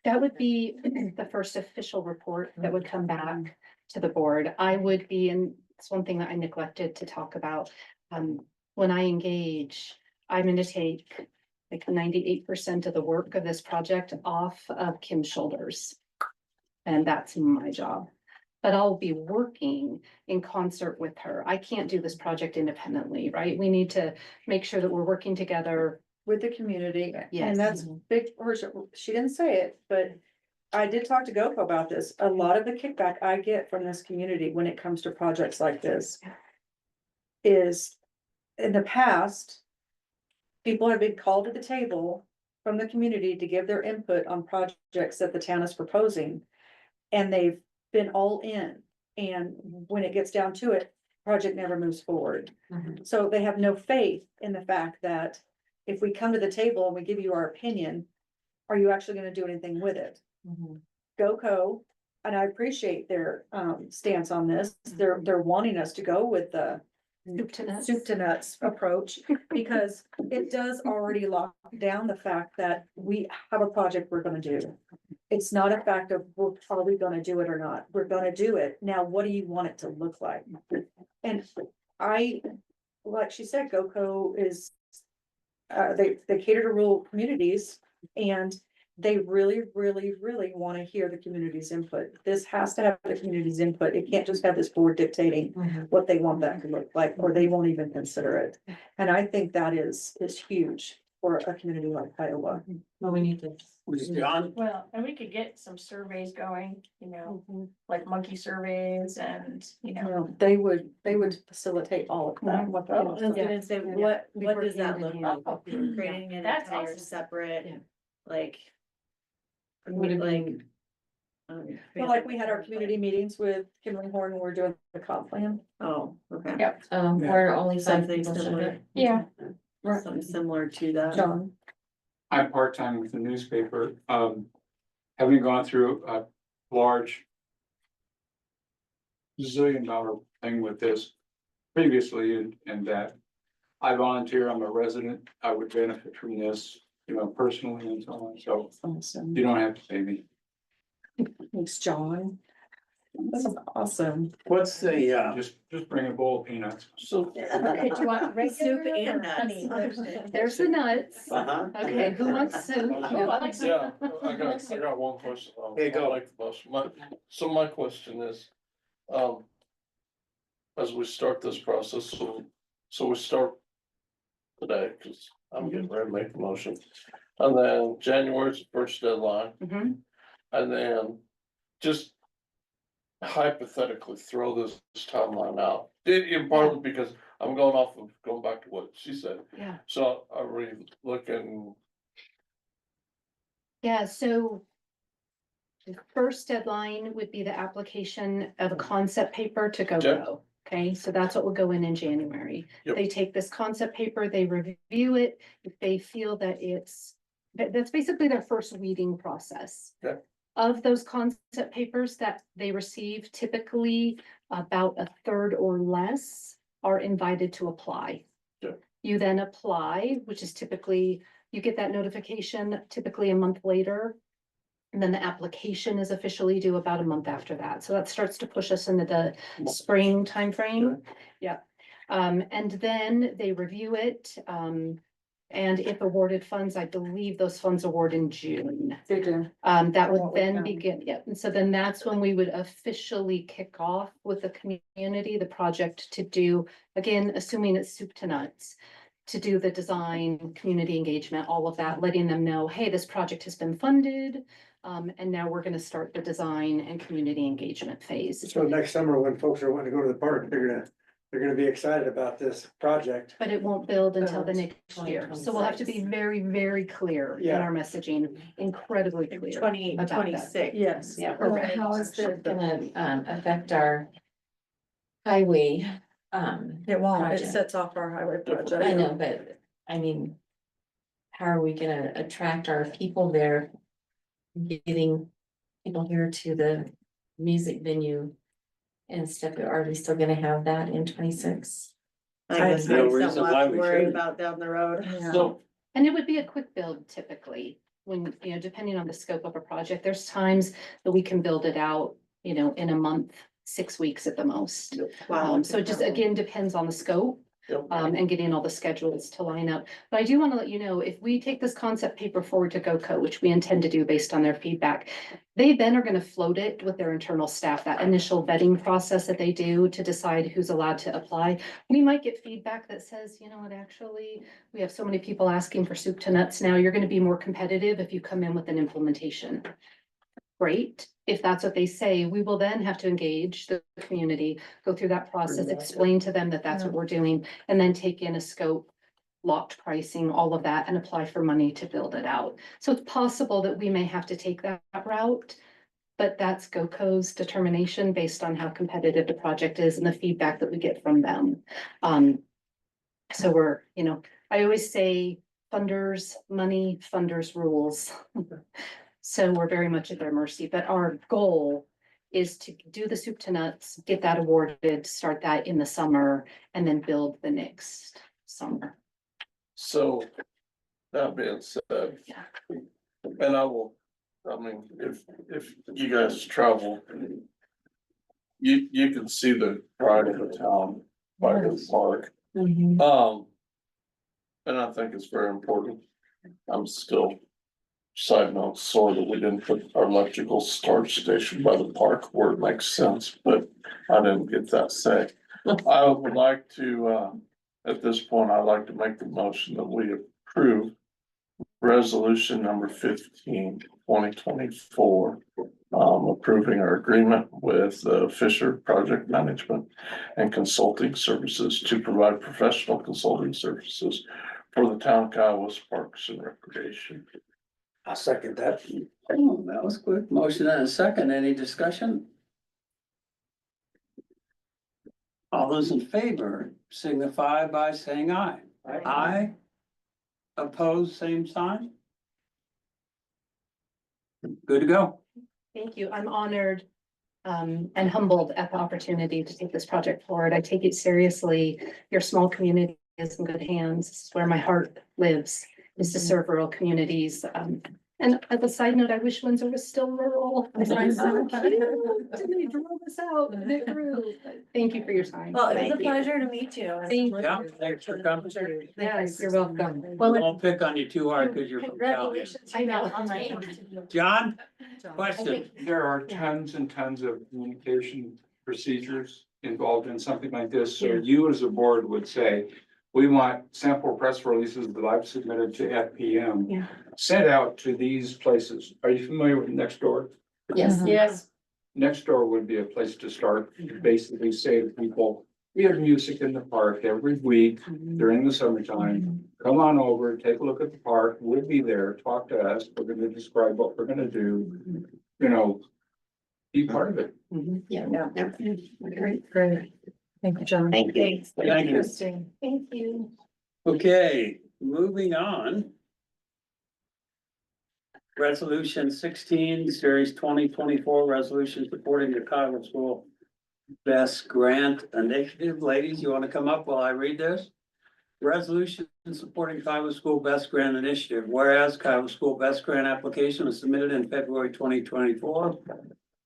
That would be the first official report that would come back to the board. I would be, and it's one thing that I neglected to talk about. When I engage, I'm gonna take like 98% of the work of this project off of Kim's shoulders. And that's my job. But I'll be working in concert with her. I can't do this project independently, right? We need to make sure that we're working together. with the community, Yes. and that's big, she didn't say it, but I did talk to GoPro about this. A lot of the kickback I get from this community when it comes to projects like this is in the past, people have been called to the table from the community to give their input on projects that the town is proposing. And they've been all in, and when it gets down to it, project never moves forward. Mhm. So they have no faith in the fact that if we come to the table and we give you our opinion, are you actually gonna do anything with it? Mhm. GoCo, and I appreciate their stance on this. They're wanting us to go with the Soup to nuts. soup to nuts approach, because it does already lock down the fact that we have a project we're gonna do. It's not a fact of, well, are we gonna do it or not? We're gonna do it. Now, what do you want it to look like? And like she said, GoCo is, they cater to rural communities, and they really, really, really wanna hear the community's input. This has to have the community's input. It can't just have this board dictating what they want that to look like, or they won't even consider it. And I think that is huge for a community like Kiowa. Well, we need to. John? Well, and we could get some surveys going, like monkey surveys and, You know, they would facilitate all of that. What I was that- gonna say, what does that look like? hand. Creating an That's entire awesome. separate, like. Would it Like. be- Well, like we had our community meetings with Kimberly Horn, when we we're doing the comp plan. Oh, okay. Yep. Where only five Something people showed similar. up. Yeah. Something similar to that. John, I'm part-time with the newspaper, having gone through a large $1 zillion thing with this previously, and that I volunteer, I'm a resident, I would benefit from this, personally and so on, so awesome. you don't have to pay me. Thanks, John. This is awesome. What's the, Just bring a bowl of peanuts. So, Okay, do you want Soup regular and or honey? nuts. There's the nuts. uh-huh. Okay, who wants soup? Oh, I like soup. yeah, I got one question. Hey, go. I like the motion. My question is, as we start this process, so we start today, cause I'm getting ready to make the motion. And then January's the first deadline, Mhm. and then just hypothetically throw this timeline out. In part because I'm going back to what she said. Yeah. So are we looking, Yeah, so the first deadline would be the application of a concept paper to GoCo. Okay, so that's what will go in January. Yep. They take this concept paper, they review it. If they feel that that's basically their first weeding process. Okay. Of those concept papers that they receive, typically about a third or less are invited to apply. Okay. You then apply, which is typically, you get that notification typically a month later. And then the application is officially due about a month after that. So that starts to push us into the spring timeframe. Yeah. And then they review it. And if awarded funds, I believe those funds award in June. They do. That would What we then found. begin, yeah, and so then that's when we would officially kick off with the community, the project to do, again, assuming it's soup to nuts. To do the design, community engagement, all of that, letting them know, hey, this project has been funded. And now we're gonna start the design and community engagement phase. So next summer, when folks are wanting to go to the park, they're gonna be excited about this project. But it won't build until the next year, 2026. so we'll have to be very, very clear in Yeah. our messaging, incredibly clear. about that. 26. Yes. Yeah. How is this gonna affect our highway? It won't. It Project. sets off our highway project. I know, but I mean, how are we gonna attract our people there? Getting people here to the music venue and stuff, are we still gonna have that in 26? I guess No that's reason something why we'll have to we worry shouldn't. about down the road. Yeah. so, And it would be a quick build typically, when, depending on the scope of a project, there's times that we can build it out, in a month, 6 weeks at the most. Wow. So it just again depends on the scope. yep. And getting all the schedules to line up. But I do want to let you know, if we take this concept paper forward to GoCo, which we intend to do based on their feedback, they then are going to float it with their internal staff, that initial vetting process that they do to decide who's allowed to apply. We might get feedback that says, you know what, actually, we have so many people asking for soup to nuts now, you're going to be more competitive if you come in with an implementation. Great. If that's what they say, we will then have to engage the community, go through that process, explain to them that that's what we're doing, and then take in a scope, locked pricing, all of that, and apply for money to build it out. So it's possible that we may have to take that route, but that's GoCo's determination based on how competitive the project is and the feedback that we get from them. So we're, I always say funders, money, funders rules. So we're very much at their mercy, but our goal is to do the soup to nuts, get that awarded, start that in the summer, and then build the next summer. So, that being said. Yeah. And I mean, if you guys travel. You can see the pride of the town by the park. And I think it's very important. I'm still. Side note, sorry that we didn't put our electrical storage station by the park where it makes sense, but I didn't get that say. I would like to, at this point, I'd like to make the motion that we approve. Resolution number 15, 2024, approving our agreement with Fisher Project Management and Consulting Services to provide professional consulting services for the town of Kiowa's Parks and Recreation. I'll second that. Oh, that was quick. Motion and a second. Any discussion? All those in favor signify by saying aye. Aye. Opposed, same sign. Good to go. Thank you. I'm honored and humbled at the opportunity to take this project forward. I take it seriously. Your small community is in good hands. This is where my heart lives, is to serve rural communities. And as a side note, I wish Windsor was still rural. It's so cute. And they drove us out and it grew. Thank you for your time. Well, it was a Thank you. pleasure to meet you. Thank you. Yeah, thanks for coming. Yes, you're welcome. Well, don't pick on you too hard because you're from town. Congratulations. I know. John, question. There are tons and tons of communication procedures involved in something like this, so you as a board would say, we want sample press releases that I've submitted to FPM. Yeah. Sent out to these places. Are you familiar with Nextdoor? Yes. Yes. Nextdoor would be a place to start, to basically say to people, we have music in the park every week during the summertime. Come on over, take a look at the park, we'll be there, talk to us, we're gonna describe what we're gonna do, you know. Be part of it. Yeah. Great. Thank you, John. Thank you. Thanks. Thank you. Interesting. Thank you. Okay, moving on. Resolution 16, series 2024, resolution supporting the Kiowa School Best Grant Initiative. Ladies, you want to come up while I read this? Resolution supporting Kiowa School Best Grant Initiative. Whereas Kiowa School Best Grant application was submitted in February 2024.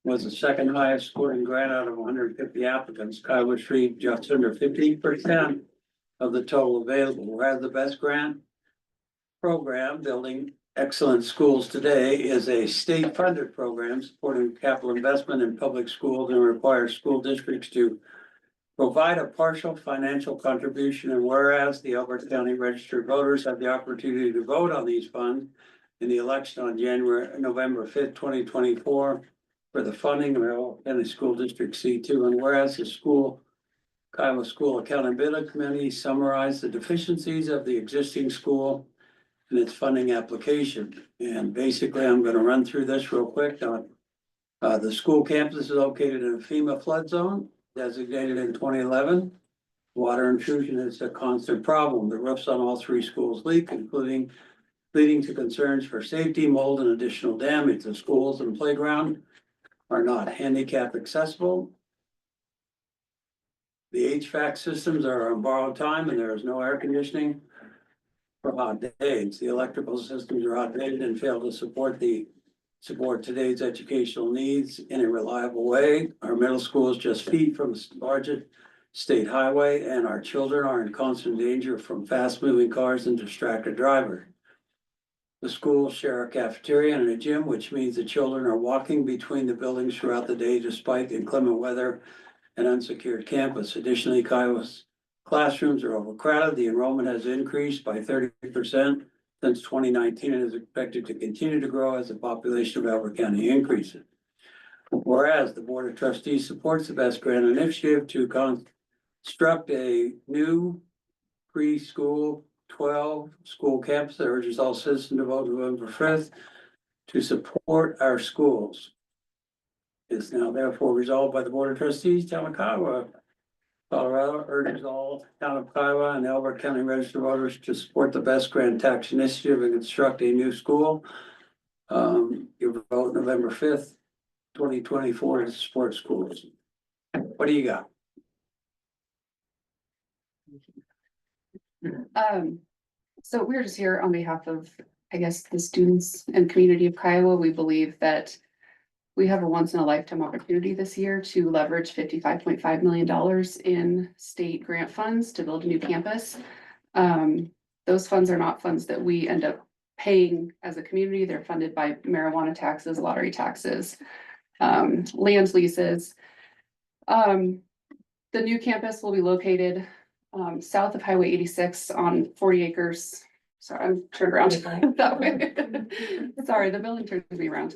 Was the second highest scoring grant out of 150 applicants. Kiowa received just under 50% of the total available. Whereas the Best Grant program, Building Excellent Schools Today, is a state-funded program supporting capital investment in public schools and requires school districts to provide a partial financial contribution. And whereas the Alberta County registered voters have the opportunity to vote on these funds in the election on November 5th, 2024, for the funding of Alberta County School District C2. And whereas the Kiowa School Accountability Committee summarized the deficiencies of the existing school and its funding application. And basically, I'm gonna run through this real quick. The school campus is located in a FEMA flood zone designated in 2011. Water intrusion is a constant problem. The roofs on all three schools leak, leading to concerns for safety, mold, and additional damage. The schools and playground are not handicap accessible. The HVAC systems are on borrowed time and there is no air conditioning for hot days. The electrical systems are outdated and fail to support today's educational needs in a reliable way. Our middle school is just feet from the largest state highway, and our children are in constant danger from fast-moving cars and distracted drivers. The schools share a cafeteria and a gym, which means the children are walking between the buildings throughout the day despite inclement weather and unsecured campus. Additionally, Kiowa's classrooms are overcrowded. The enrollment has increased by 30% since 2019 and is expected to continue to grow as the population of Alberta County increases. Whereas the Board of Trustees supports the Best Grant Initiative to construct a new preschool 12 school campus that urges all citizens to vote November 5th to support our schools. Is now therefore resolved by the Board of Trustees, Town of Kiowa, Colorado, urges all Town of Kiowa and Alberta County registered voters to support the Best Grant Tax Initiative and construct a new school. Your vote November 5th 2024 sports schools. What do you got? So we're just here on behalf of, I guess, the students and community of Kiowa. We believe that we have a once in a lifetime opportunity this year to leverage $55.5 million in state grant funds to build a new campus. Those funds are not funds that we end up paying as a community. They're funded by marijuana taxes, lottery taxes, land leases. The new campus will be located south of Highway 86 on 40 acres. Sorry, I'm turned around that way. Sorry, the building turns me around.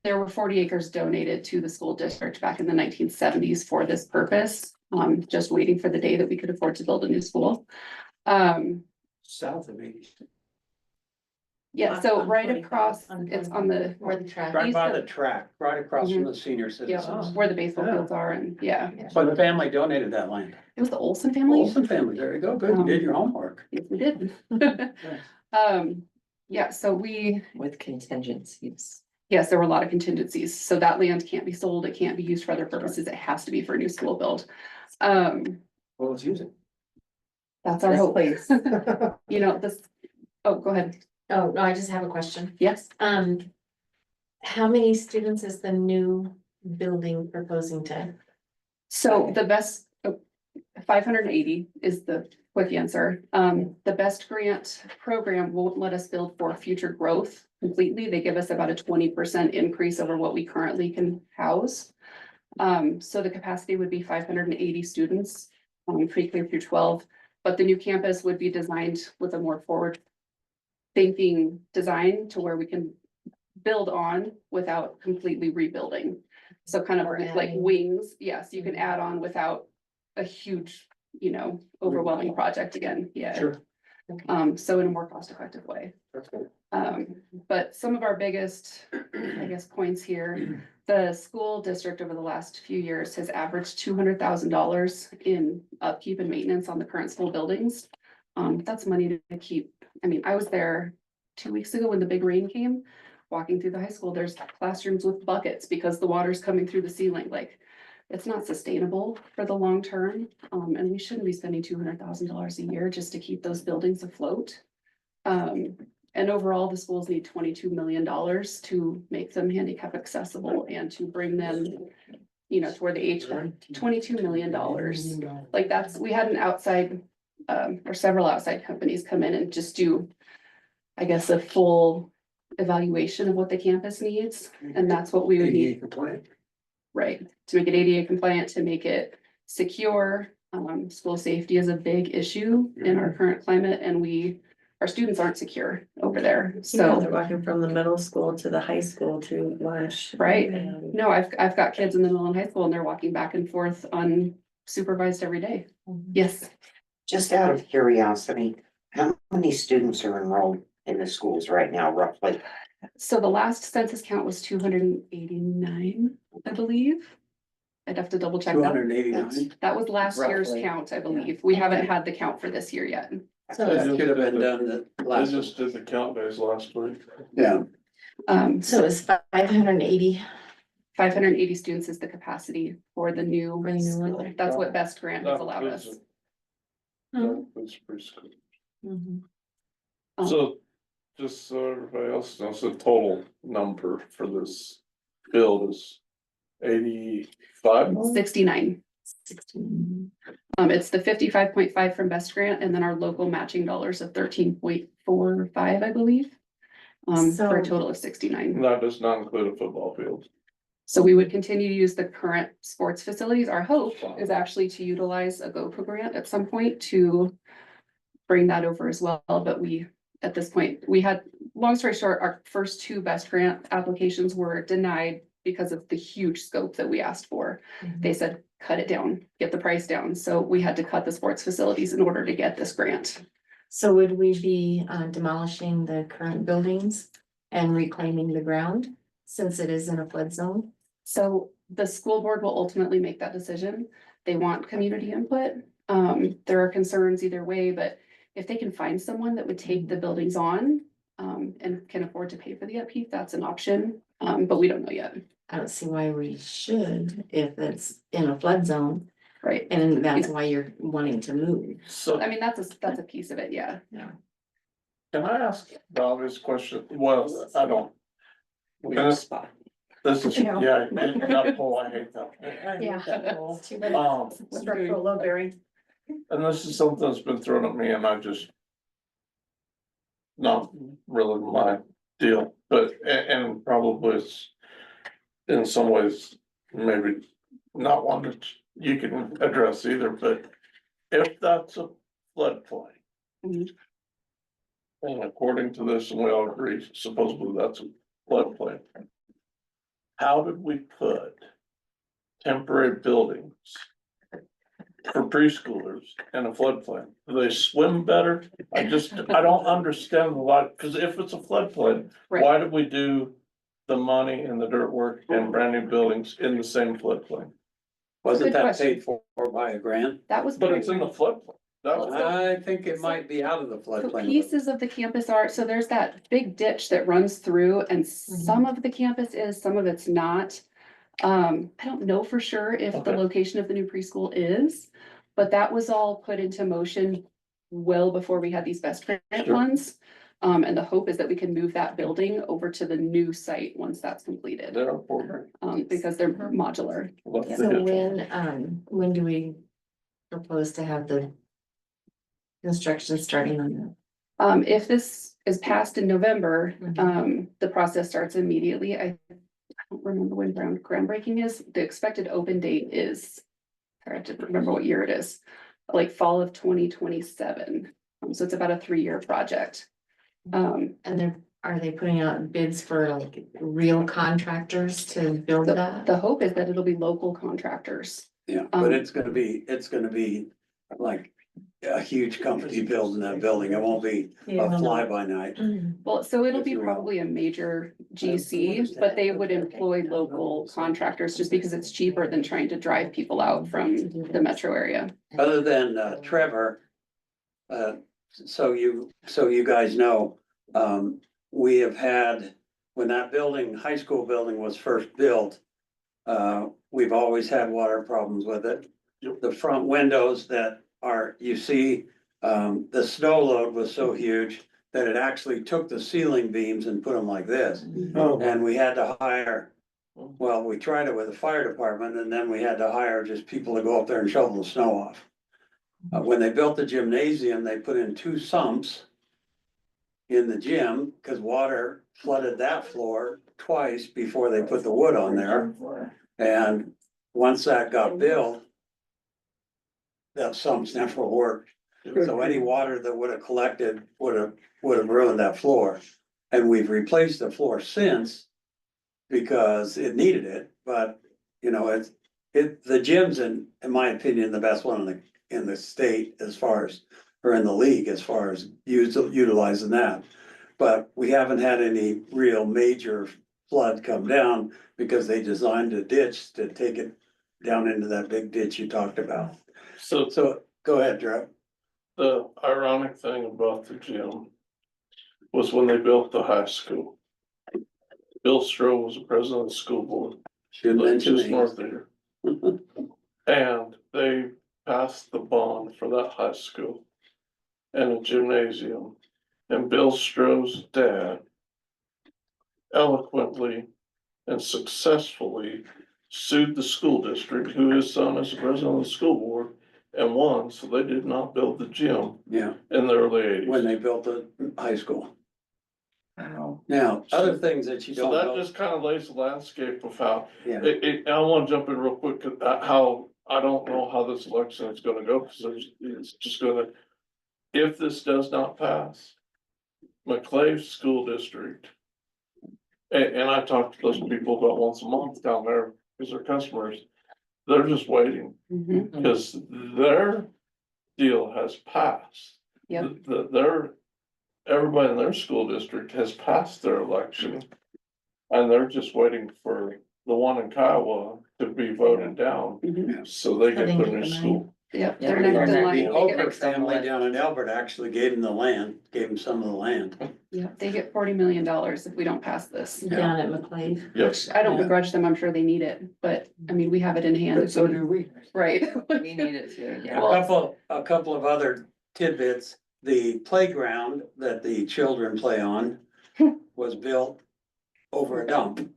There were 40 acres donated to the school district back in the 1970s for this purpose. Just waiting for the day that we could afford to build a new school. South of 80. Yeah, so On right 45, across, on it's on the, Where the track. Right by East the of- track, right across from the senior yeah, citizens. where the baseball Yeah. fields are, and yeah, So the family donated that land. it was the Olson family. Olson family, there you go, good, you did your homework. Yes, we did. Yeah, so we, With contingencies. yes, there were a lot of contingencies, so that land can't be sold, it can't be used for other purposes, it has to be for a new school build. Well, let's use it. That's our This hope. place. You know, this, oh, go ahead, Oh, no, I just have a question. yes. How many students is the new building proposing to? So the best, 580 is the quick answer. The best grant program won't let us build for future growth completely. They give us about a 20% increase over what we currently can house. So the capacity would be 580 students, pre-K through 12, but the new campus would be designed with a more forward thinking design to where we can build on without completely rebuilding. So kind of Or like adding. wings, yes, you can add on without a huge, you know, overwhelming project again, yeah. Sure. So in a more cost-effective way. That's good. But some of our biggest, I guess, points here, the school district over the last few years has averaged $200,000 in upkeep and maintenance on the current school buildings. That's money to keep. I mean, I was there 2 weeks ago when the big rain came, walking through the high school, there's classrooms with buckets because the water's coming through the ceiling, like, it's not sustainable for the long term. And we shouldn't be spending $200,000 a year just to keep those buildings afloat. And overall, the schools need $22 million to make them handicap accessible and to bring them, you know, to where the age, $22 million. Like we had an outside, or several outside companies come in and just do, I guess, a full evaluation of what the campus needs. And that's what we would need. ADA compliant. Right, to make it ADA compliant, to make it secure. School safety is a big issue in our current climate, and our students aren't secure over there, Yeah, so. they're walking from the middle school to the high school to lunch. Right, And no, I've got kids in the middle and high school and they're walking back and forth unsupervised every day. Yes, Just out of curiosity, how many students are enrolled in the schools right now roughly? so the last census count was 289, I believe. I'd have to double check that. 289. That was last year's Roughly. count, I believe. We haven't had the count for this year yet. So that should have been done the I last. just did the count days last week. Yeah, So it's 580. 580 students is the capacity for the new For the new one. school. That's what Best Grant has That allowed us. includes- Hmm. that includes preschool. Mhm. So, just so everybody else knows, the total number for this build is 85 million? 69. 16. It's the 55.5 from Best Grant and then our local matching dollars of 13.45, I believe. For a So- total of 69. And that does not include a football field. So we would continue to use the current sports facilities. Our hope is actually to utilize a GoPro grant at some point to bring that over as well, but at this point, we had, long story short, our first two Best Grant applications were denied because of the huge scope that we asked for. They said, cut it down, get the price down. So we had to cut the sports facilities in order to get this grant. So would we be demolishing the current buildings and reclaiming the ground since it is in a flood zone? So the school board will ultimately make that decision. They want community input. There are concerns either way, but if they can find someone that would take the buildings on, and can afford to pay for the upkeep, that's an option. But we don't know yet, I don't see why we should if it's in a flood zone, right? and that's why you're wanting to move. So I mean, that's a piece of it, yeah. can I ask Bobby's question? Well, I don't. This is, Yeah. yeah, that pole, I hate that. Yeah. Structural load bearing. And this is something that's been thrown at me and I just. Not really my deal, but, and probably it's. In some ways, maybe not one that you can address either, but if that's a floodplain. Mhm. And according to this, and we all agree, supposedly that's a floodplain. How did we put temporary buildings for preschoolers in a floodplain? Do they swim better? I don't understand a lot, because if it's a floodplain, Right. why did we do the money and the dirt work and brand new buildings in the same floodplain? Wasn't Good that question. paid for by a grant? That was. But it's in the floodplain. That was, I think it might be out of the So floodplain. pieces of the campus are, so there's that big ditch that runs through and some of the campus is, some of it's not. I don't know for sure if the Okay. location of the new preschool is, but that was all put into motion well before we had these best grant Sure. funds. And the hope is that we can move that building over to the new site once that's completed, they're important. because they're modular. Love to So hit when do we propose to have the construction starting on that? If this is passed in November, Mhm. the process starts immediately. I don't remember when groundbreaking is. The expected open date is, sorry, I have to remember what year it is, like fall of 2027. So it's about a 3-year project. And are they putting out bids for like real contractors to build that? The hope is that it'll be local contractors. Yeah, but it's gonna be like a huge company building that building. It won't be a fly by night. Well, so it'll If be you will. probably a major GC, but they would employ local contractors just because it's cheaper than trying to drive people out from the metro area. Other than Trevor. So you guys know, we have had, when that building, high school building was first built. We've always had water problems with it. The front windows that are, you see, the snow load was so huge that it actually took the ceiling beams and put them like this. Oh, And we had to hire, well, we tried it with the fire department and then we had to hire just people to go up there and shovel the snow off. When they built the gymnasium, they put in 2 sumps in the gym because water flooded that floor twice before they put the wood on there. And once that got built, that sumps never worked. So any water that would have collected would have ruined that floor. And we've replaced the floor since because it needed it, but you know, the gym's in my opinion, the best one in the state as far as, or in the league as far as utilizing that. But we haven't had any real major flood come down because they designed a ditch to take it down into that big ditch you talked about. So go ahead, Drew. The ironic thing about the gym was when they built the high school. Bill Stroh was the president of the school board, Should mention just names. north of here. And they passed the bond for that high school and a gymnasium. And Bill Stroh's dad eloquently and successfully sued the school district, who his son is the president of the school board, and won, so they did not build the gym Yeah, in the early eighties. when they built the high school. Wow. Now, other things that you So don't that know. just kind of lays the landscape of how, Yeah, I wanna jump in real quick, how, I don't know how this election is gonna go, because it's just gonna. If this does not pass, McClave School District. And I talk to those people about once a month down there, because they're customers, they're just waiting, Mhm. because their deal has passed. Yep. Everybody in their school district has passed their election. And they're just waiting for the one in Kiowa to be voted down, Mhm. so they So can they put get a new the money. school. Yep. Yeah, they're they're next in next. line. The They Oker get- family down in Albert actually gave him the land, gave him some of the land. Yeah, they get $40 million if we don't pass this. Down at McLean. Yes. I don't Yeah. begrudge them, I'm sure they need it, but I mean, we have it in hand. But so do we. Right. We need it too, yeah. A couple of other tidbits, the playground that the children play on was built over a dump.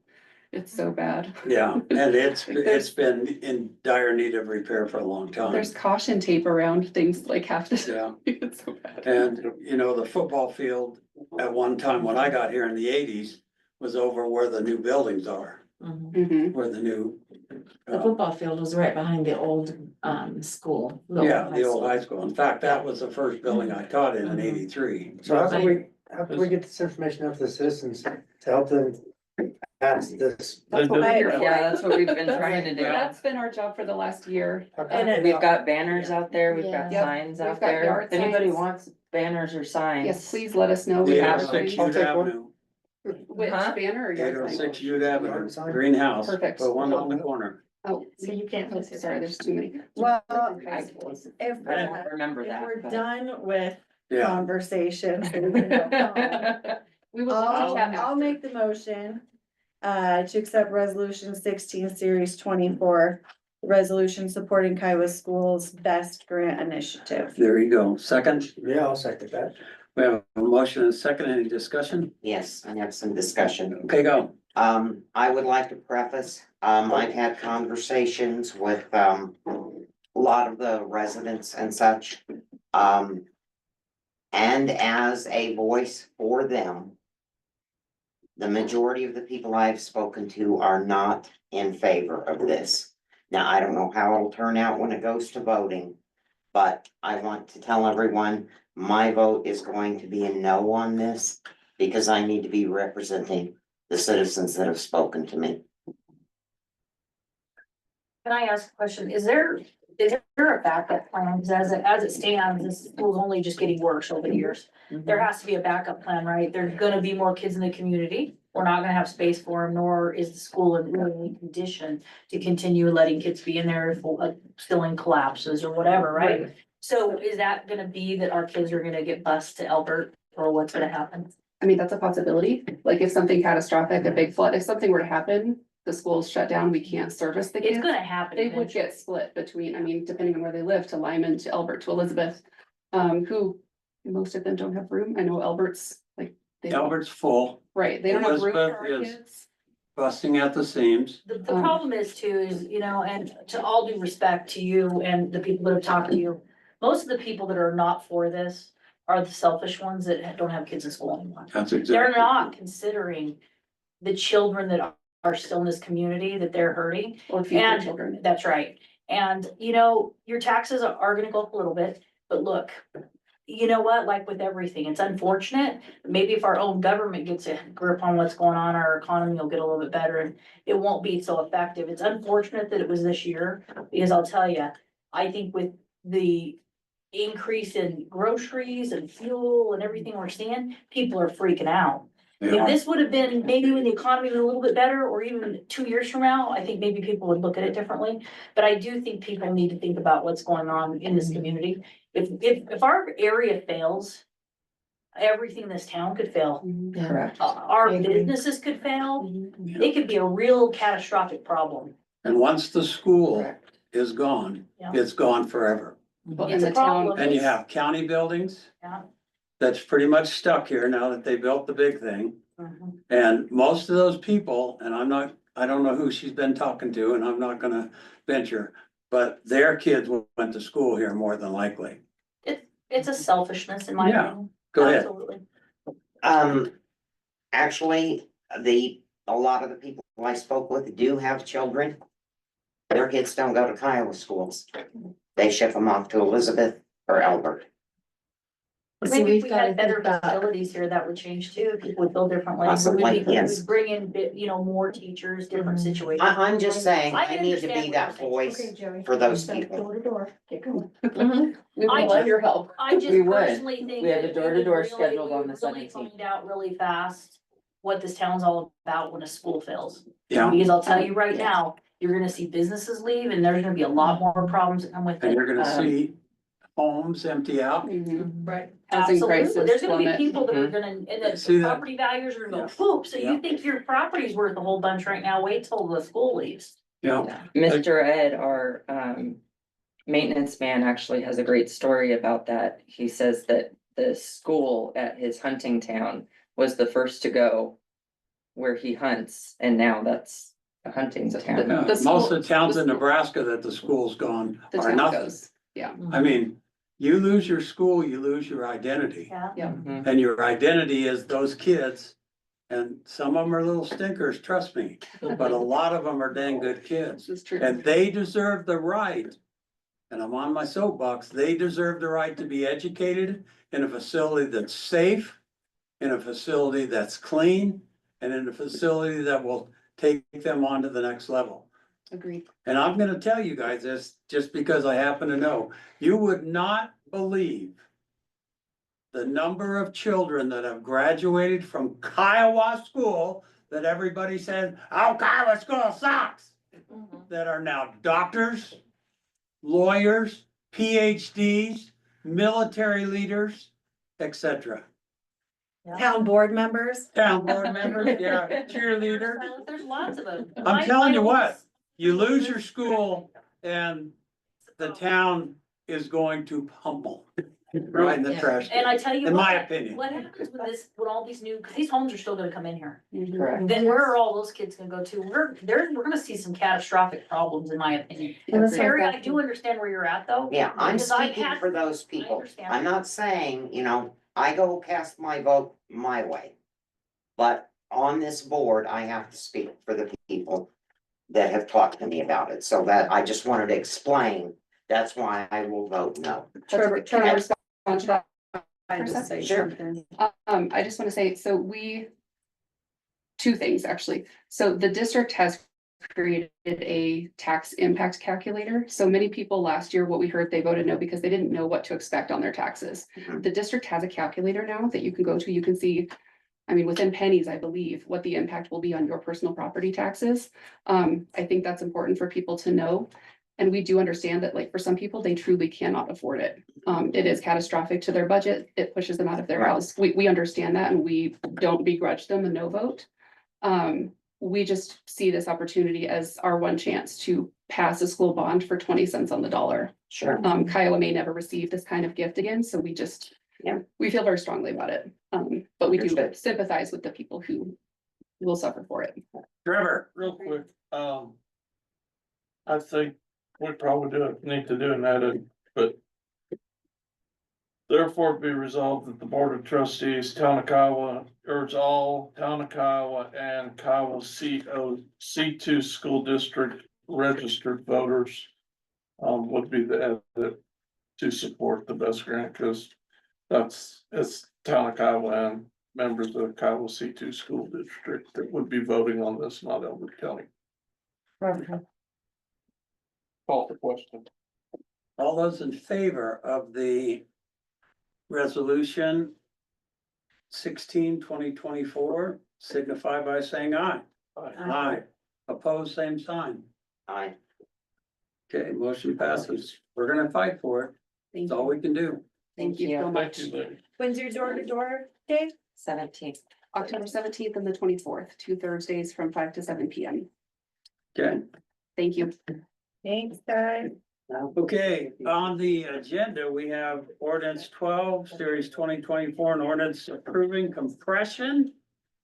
It's so bad. Yeah, and it's been in dire need of repair for a long time. There's caution tape around things like half the Yeah, it's so bad. and you know, the football field at one time when I got here in the eighties was over where the new buildings are, Mhm. where the new. The football field was right behind the old, school. Yeah, the old high school. In fact, that was the first building I taught in Mhm. '83. So how can we get this information out to the citizens to help them pass this? That's what we're here for. Yeah, that's what we've been trying to do. That's been our job for the last year. And we've got banners out there, we've got Yeah. signs We've out got there. yard If anybody signs. wants banners or signs. Yes, please let us know. We The have 806 signs. Youth Avenue, Which Huh? banner or yard sign? 806 Youth Avenue, Yard sign? greenhouse, Perfect. put one on the corner. Oh, So you can't. oh, sorry, there's too many. Well, I if, I didn't remember if that. we're but- done with Yeah, conversation. so we can go home, We will I'll, chat I'll after. make the motion, to accept resolution 16 series 24. Resolution supporting Kiowa Schools Best Grant Initiative. there you go. Second, Yeah, I'll second that. we have a motion and a second. Any discussion? Yes, I have some discussion. Okay, go. I would like to preface, I've had conversations with, a lot of the residents and such. And as a voice for them, the majority of the people I've spoken to are not in favor of this. Now, I don't know how it'll turn out when it goes to voting, but I want to tell everyone, my vote is going to be a no on this because I need to be representing the citizens that have spoken to me. Can I ask a question? Is there a backup plan? Because as it stands, this school's only just getting worse over the years. There has to be a backup plan, right? There's gonna be more kids in the community. We're not gonna have space for them, nor is the school in really any condition to continue letting kids be in there if ceiling collapses or whatever, right? So is that gonna be that our kids are gonna get bused to Albert, or what's gonna happen? I mean, that's a possibility. Like if something catastrophic, a big flood, if something were to happen, the school's shut down, we can't service the It's kids. gonna happen They would eventually. get split between, I mean, depending on where they live, to Lyman, to Albert, to Elizabeth. Who, most of them don't have room. I know Albert's like. they don't- Albert's full, Right, they don't have room for our Elizabeth is- kids. busting at the seams. The problem is too, is, you know, and to all due respect to you and the people that have talked to you, most of the people that are not for this are the selfish ones that don't have kids in school anymore. That's They're exactly. not considering the children that are still in this community that they're hurting. Or future And children. that's right. And, you know, your taxes are gonna go up a little bit, but look, you know what, like with everything, it's unfortunate. Maybe if our own government gets a grip on what's going on, our economy will get a little bit better and it won't be so effective. It's unfortunate that it was this year, because I'll tell you, I think with the increase in groceries and fuel and everything we're seeing, people are freaking out. If Yeah. this would have been maybe when the economy was a little bit better, or even 2 years from now, I think maybe people would look at it differently. But I do think people need to think about what's going on in this community. If our area fails, everything in this town could fail. Yeah. Correct. Our I agree. businesses could fail. It could be a real catastrophic problem. And once the school Correct. is gone, Yeah. it's gone forever. Well, It's in a the town, problem. And you have county buildings Yeah. that's pretty much stuck here now that they built the big thing. Mhm. And most of those people, and I don't know who she's been talking to, and I'm not gonna venture, but their kids went to school here more than likely. It's a selfishness in my Yeah. opinion. Go ahead. Absolutely. Actually, a lot of the people I spoke with do have children. Their kids don't go to Kiowa schools. They ship them off to Elizabeth or Albert. See, Maybe if we've we got had better to think about, facilities here, that would change too. People would feel differently. Possibly, We would yes. bring in, you know, more teachers, different Mhm. situations. I'm just saying, I I can need to understand be what that you're saying. voice for those people. Door to door, get going. we I would love just- your help. I just We would. personally think. We have that a door-to-door would scheduled we on would the really 17th. Find out really fast what this town's all about when a school fails. Yeah, Because I'll tell you right now, you're gonna see businesses leave and there's gonna be a lot more problems that come with And it. you're gonna see homes empty out. Right. Housing Absolutely, prices there's gonna be plummet. people that are gonna, and the See that? property values are gonna Yeah. go whoop, so Yeah. you think your property's worth a whole bunch right now, wait till the school leaves. Yeah. Mr. Ed, our maintenance man actually has a great story about that. He says that the school at his hunting town was the first to go where he hunts, and now that's a hunting town. Yeah, The school- most of the towns the in school- Nebraska that the school's gone The are town nothing. goes, yeah. I mean, you lose your school, you lose your identity. Yeah. Yeah. Mhm. And your identity is those kids. And some of them are little stinkers, trust me, but a lot of them are dang good kids. This is true. And they deserve the right, and I'm on my soapbox, they deserve the right to be educated in a facility that's safe, in a facility that's clean, and in a facility that will take them on to the next level. Agreed. And I'm gonna tell you guys this, just because I happen to know, you would not believe the number of children that have graduated from Kiowa school that everybody said, oh, Kiowa school sucks. That are now doctors, lawyers, PhDs, military leaders, etc. Town board members. Town board members, yeah, cheerleader. There's lots of them. I'm telling you what, you lose your school and the town is going to pummel right in the trash. And I tell you In what, my opinion. what happens with this, with all these new, cause these homes are still gonna come in here. Correct. Then where are all those kids gonna go to? We're gonna see some catastrophic problems, in my opinion. And that's Terry, like I do understand where you're at though. Yeah, I'm because I've speaking had- for those I people. understand. I'm not saying, you know, I go cast my vote my way. But on this board, I have to speak for the people that have talked to me about it. So that I just wanted to explain, that's why I will vote no. Trevor, can I respond to that? I For a just say Sure. something. I just want to say, two things, actually. So the district has created a tax impact calculator. So many people last year, what we heard, they voted no because they didn't know what to expect on their taxes. Mhm. The district has a calculator now that you can go to. You can see, I mean, within pennies, I believe, what the impact will be on your personal property taxes. I think that's important for people to know. And we do understand that, like, for some people, they truly cannot afford it. It is catastrophic to their budget. It pushes them out of their Right. house. We understand that and we don't begrudge them a no vote. We just see this opportunity as our one chance to pass a school bond for 20 cents on the dollar. Sure. Kiowa may never receive this kind of gift again, so we just, we feel very strongly about it. But we do Understood. sympathize with the people who will suffer for it. Trevor, Real quick, I think we probably need to do an edit, but. Therefore be resolved that the Board of Trustees, Town of Kiowa, urge all Town of Kiowa and Kiowa C2 School District registered voters. Would be the edit to support the best grant, cause it's Town of Kiowa and members of the Kiowa C2 School District that would be voting on this, not Elbert County. Call for question. all those in favor of the resolution 16/2024 signify by saying aye. Aye. Opposed, same sign. Aye. Okay, motion passes. We're gonna fight for it. Thank That's all we can do. Thank you so Thank much. you, lady. When's your door to door, Dave? 17th. October 17th and the 24th, 2 Thursdays from 5 to 7 PM. Okay, Thank you. Thanks, guys. okay, on the agenda, we have ordinance 12, series 2024, and ordinance approving compression,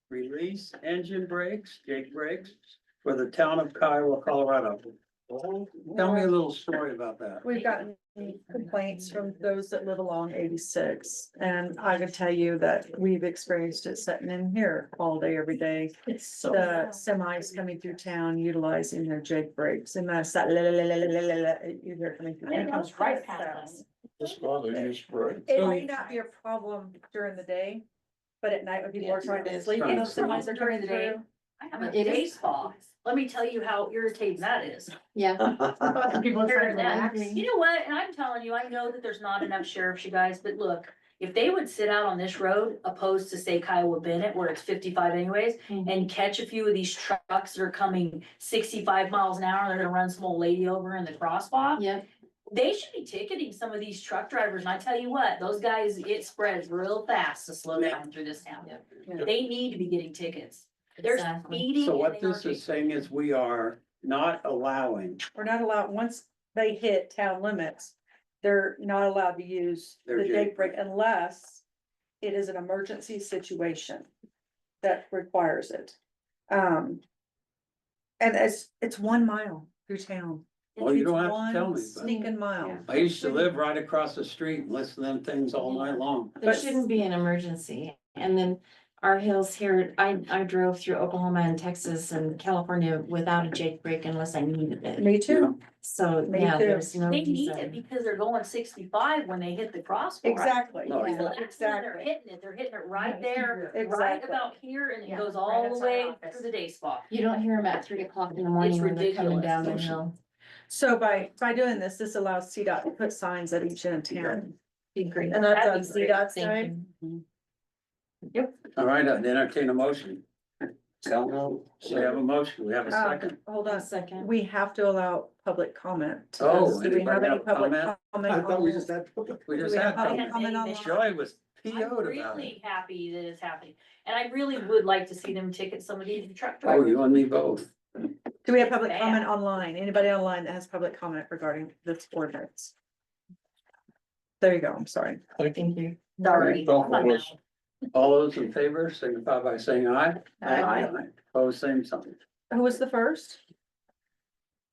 release engine brakes, Jake brakes, for the town of Kiowa, Colorado. Tell me a little story about that. We've gotten complaints from those that live along 86, and I can tell you that we've experienced it sitting in here all day, every day. It's so. The semis coming through town utilizing their jake brakes, and that's that you hear coming through. And it comes right past us. Just while they use break. It may not be a problem during the day, but at night when people are trying to sleep, and those semis are During coming the day. through. I have a It is. day spa. Let me tell you how irritating that is. Yeah. People are trying to relax. You know what? And I'm telling you, I know that there's not enough sheriffs, you guys, but look, If they would sit out on this road opposed to say Kiowa Bennett where it's 55 anyways, and catch a few of these trucks that are coming 65 miles an hour, they're gonna run some old lady over in the crosswalk. Yeah. They should be ticketing some of these truck drivers, and I tell you what, those guys, it spreads real fast to slow down through this town. Yeah. They need to be getting tickets. They're Exactly. speeding. So and what they are this is saying is we are not allowing, We're not allowed, once they hit town limits, they're not allowed to use Their the Jake brake unless it is an emergency situation that requires it. And it's 1 mile through town. well, you It's don't have one to tell me, but Sneaking mile. I used to live right across the street and listen to them things all night long. There But- shouldn't be an emergency. And then our hills here, I drove through Oklahoma and Texas and California without a Jake brake unless I needed it. Me too. So, Me yeah, too. there's no They need it reason. because they're going 65 when they hit the crosswalk. Exactly. No, So yeah. that's when they're Exactly. hitting it. They're hitting it right there, right Exactly. about here, and it Yeah, goes right all the outside way our office. through the day spot. You don't hear them at 3 o'clock in the morning when they're coming ridiculous. down the hill. So by doing this, this allows CDOT to put signs at each end of town. Be great. And that's on That'd be great. CDOT's Thank side. you. All right, I'd entertain a motion. So, We have a motion, we have a second. Hold A on, second. we have to allow public comment. Oh, Do we have anybody any have public comment? comment? I thought we on just this? had. We Do just we had have public comment. comment on Any this? Joy was I'm PO'd about it. really happy that it's happening, and I really would like to see them ticket some of these truck Oh, drivers. you and me both. Do we have public Bad. comment online? Anybody online that has public comment regarding this ordinance? There you go, I'm sorry. Thank you. Sorry. Don't I'm worry. out. All those in favor signify by saying aye. Aye. Opposed, same sign. Who was the first?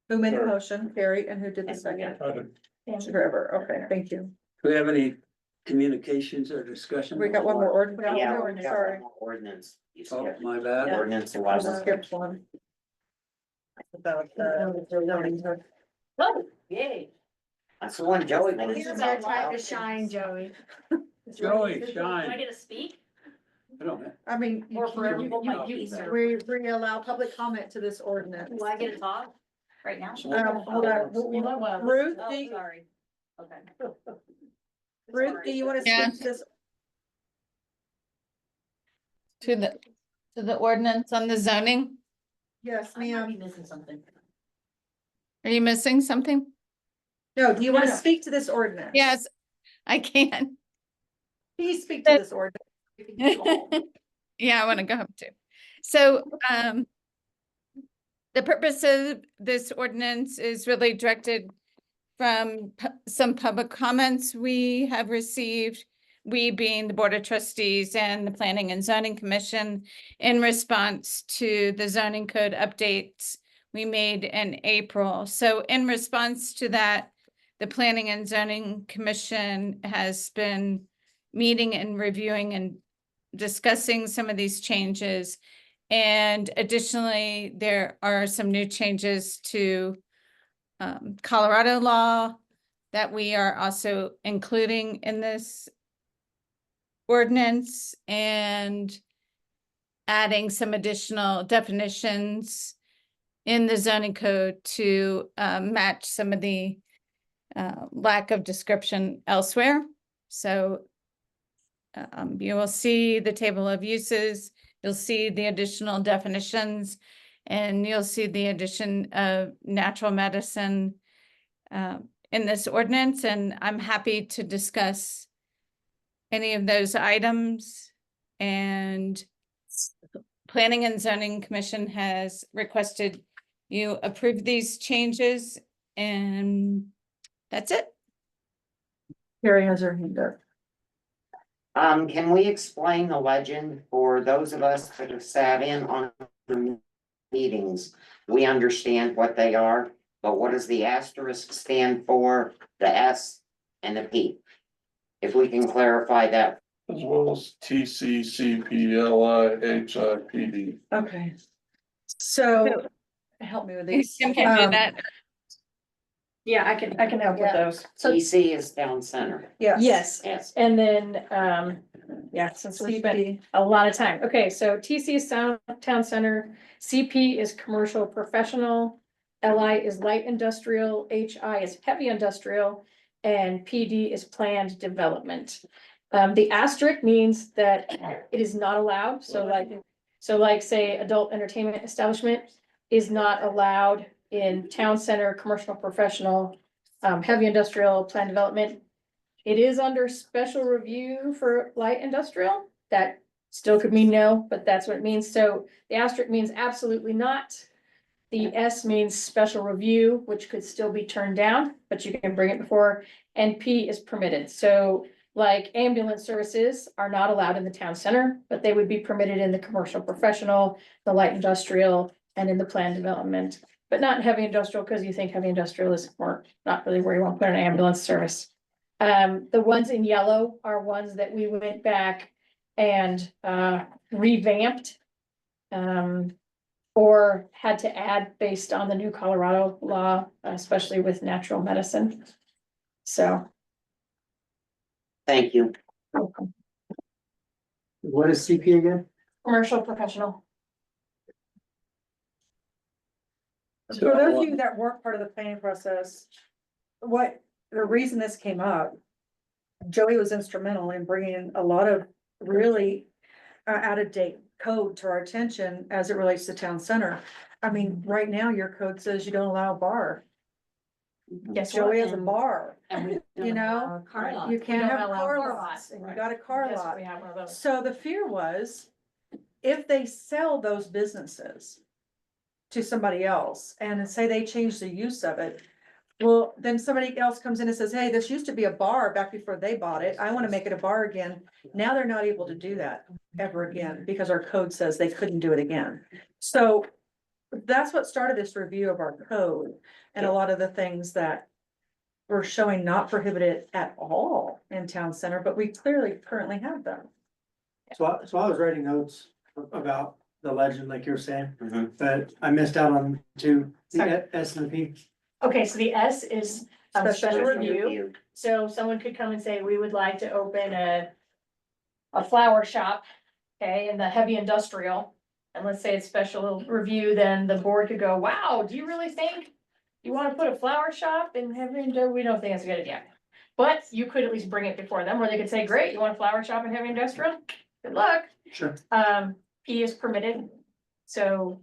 Who made the Sure. motion? Carrie, and who did the second? I Trevor, okay, thank you. Do we have any communications or discussion? We got one more ordinance. yeah, we got Sorry. one more ordinance. You Oh, skipped my bad. ordinance I 11. skipped one. About zoning. Oh, yay. That's the one Joey wanted. Here's our time to shine, Joey. Joey, Do I shine. get to speak? I don't know. I mean, Or for everyone, we allow public comment to this ordinance. Do I get to talk right now? Hold on. Ruth, Oh, do you, sorry. Okay. Ruth, do you want to Yeah. speak to this? To the ordinance on the zoning? Yes, I might be ma'am. missing something. Are you missing something? No, do you want to No. speak to this ordinance? Yes, I can. Please speak to this ordinance. Yeah, I want to go home too. So, the purpose of this ordinance is really directed from some public comments we have received. We being the Board of Trustees and the Planning and Zoning Commission in response to the zoning code updates we made in April. So in response to that, the Planning and Zoning Commission has been meeting and reviewing and discussing some of these changes. And additionally, there are some new changes to Colorado law that we are also including in this ordinance and adding some additional definitions in the zoning code to match some of the lack of description elsewhere. So you will see the table of uses, you'll see the additional definitions, and you'll see the addition of natural medicine in this ordinance, and I'm happy to discuss any of those items. And Planning and Zoning Commission has requested you approve these changes, and that's it. Carrie has her hand up. Can we explain the legend for those of us that have sat in on the meetings? We understand what they are, but what does the asterisk stand for, the S and the P? If we can clarify that. As well as TCCPLIHIPD. Okay. So, help me with these. Kim can do Um, that. Yeah, I can help with those. So, TC is down center. Yes. yes, Yes. and then, yeah, since we spent a lot of time. Okay, so TC is Town Center, CP is Commercial Professional, LI is Light Industrial, HI is Heavy Industrial, and PD is Planned Development. The asterisk means that it is not allowed, so like say adult entertainment establishment is not allowed in town center, commercial, professional, heavy industrial, planned development. It is under special review for light industrial, that still could mean no, but that's what it means, so the asterisk means absolutely not. The S means special review, which could still be turned down, but you can bring it before, and P is permitted, so like ambulance services are not allowed in the town center, but they would be permitted in the commercial professional, the light industrial, and in the planned development. But not heavy industrial, because you think heavy industrial is more, not really where you want to put an ambulance service. The ones in yellow are ones that we went back and revamped. Or had to add based on the new Colorado law, especially with natural medicine. So. Thank you. What is CP again? Commercial professional. For those of you that weren't part of the planning process, the reason this came up, Joey was instrumental in bringing a lot of really out-of-date code to our attention as it relates to town center. I mean, right now your code says you don't allow a bar. Guess Joey has a And- bar, And we you don't know, allow car lots. you can't don't have allow car car lots, lots, and you right. got a car Yes, lot. we have one of those. So the fear was, if they sell those businesses to somebody else and say they change the use of it, well, then somebody else comes in and says, hey, this used to be a bar back before they bought it. I want to make it a bar again. Now they're not able to do that ever again because our code says they couldn't do it again. So that's what started this review of our code and a lot of the things that were showing not prohibited at all in town center, but we clearly currently have them. So I was writing notes about the legend, like you're saying, Mhm. but I missed out on two, Sorry. the S and the P. Okay, so the S is Special special review. So someone could come and say, we would like to open a flower shop, okay, in the heavy industrial. And let's say it's special review, then the board could go, wow, do you really think you want to put a flower shop in heavy industrial? We don't think that's a good idea. But you could at least bring it before them, or they could say, great, you want a flower shop in heavy industrial? Good luck. Sure. P is permitted. So,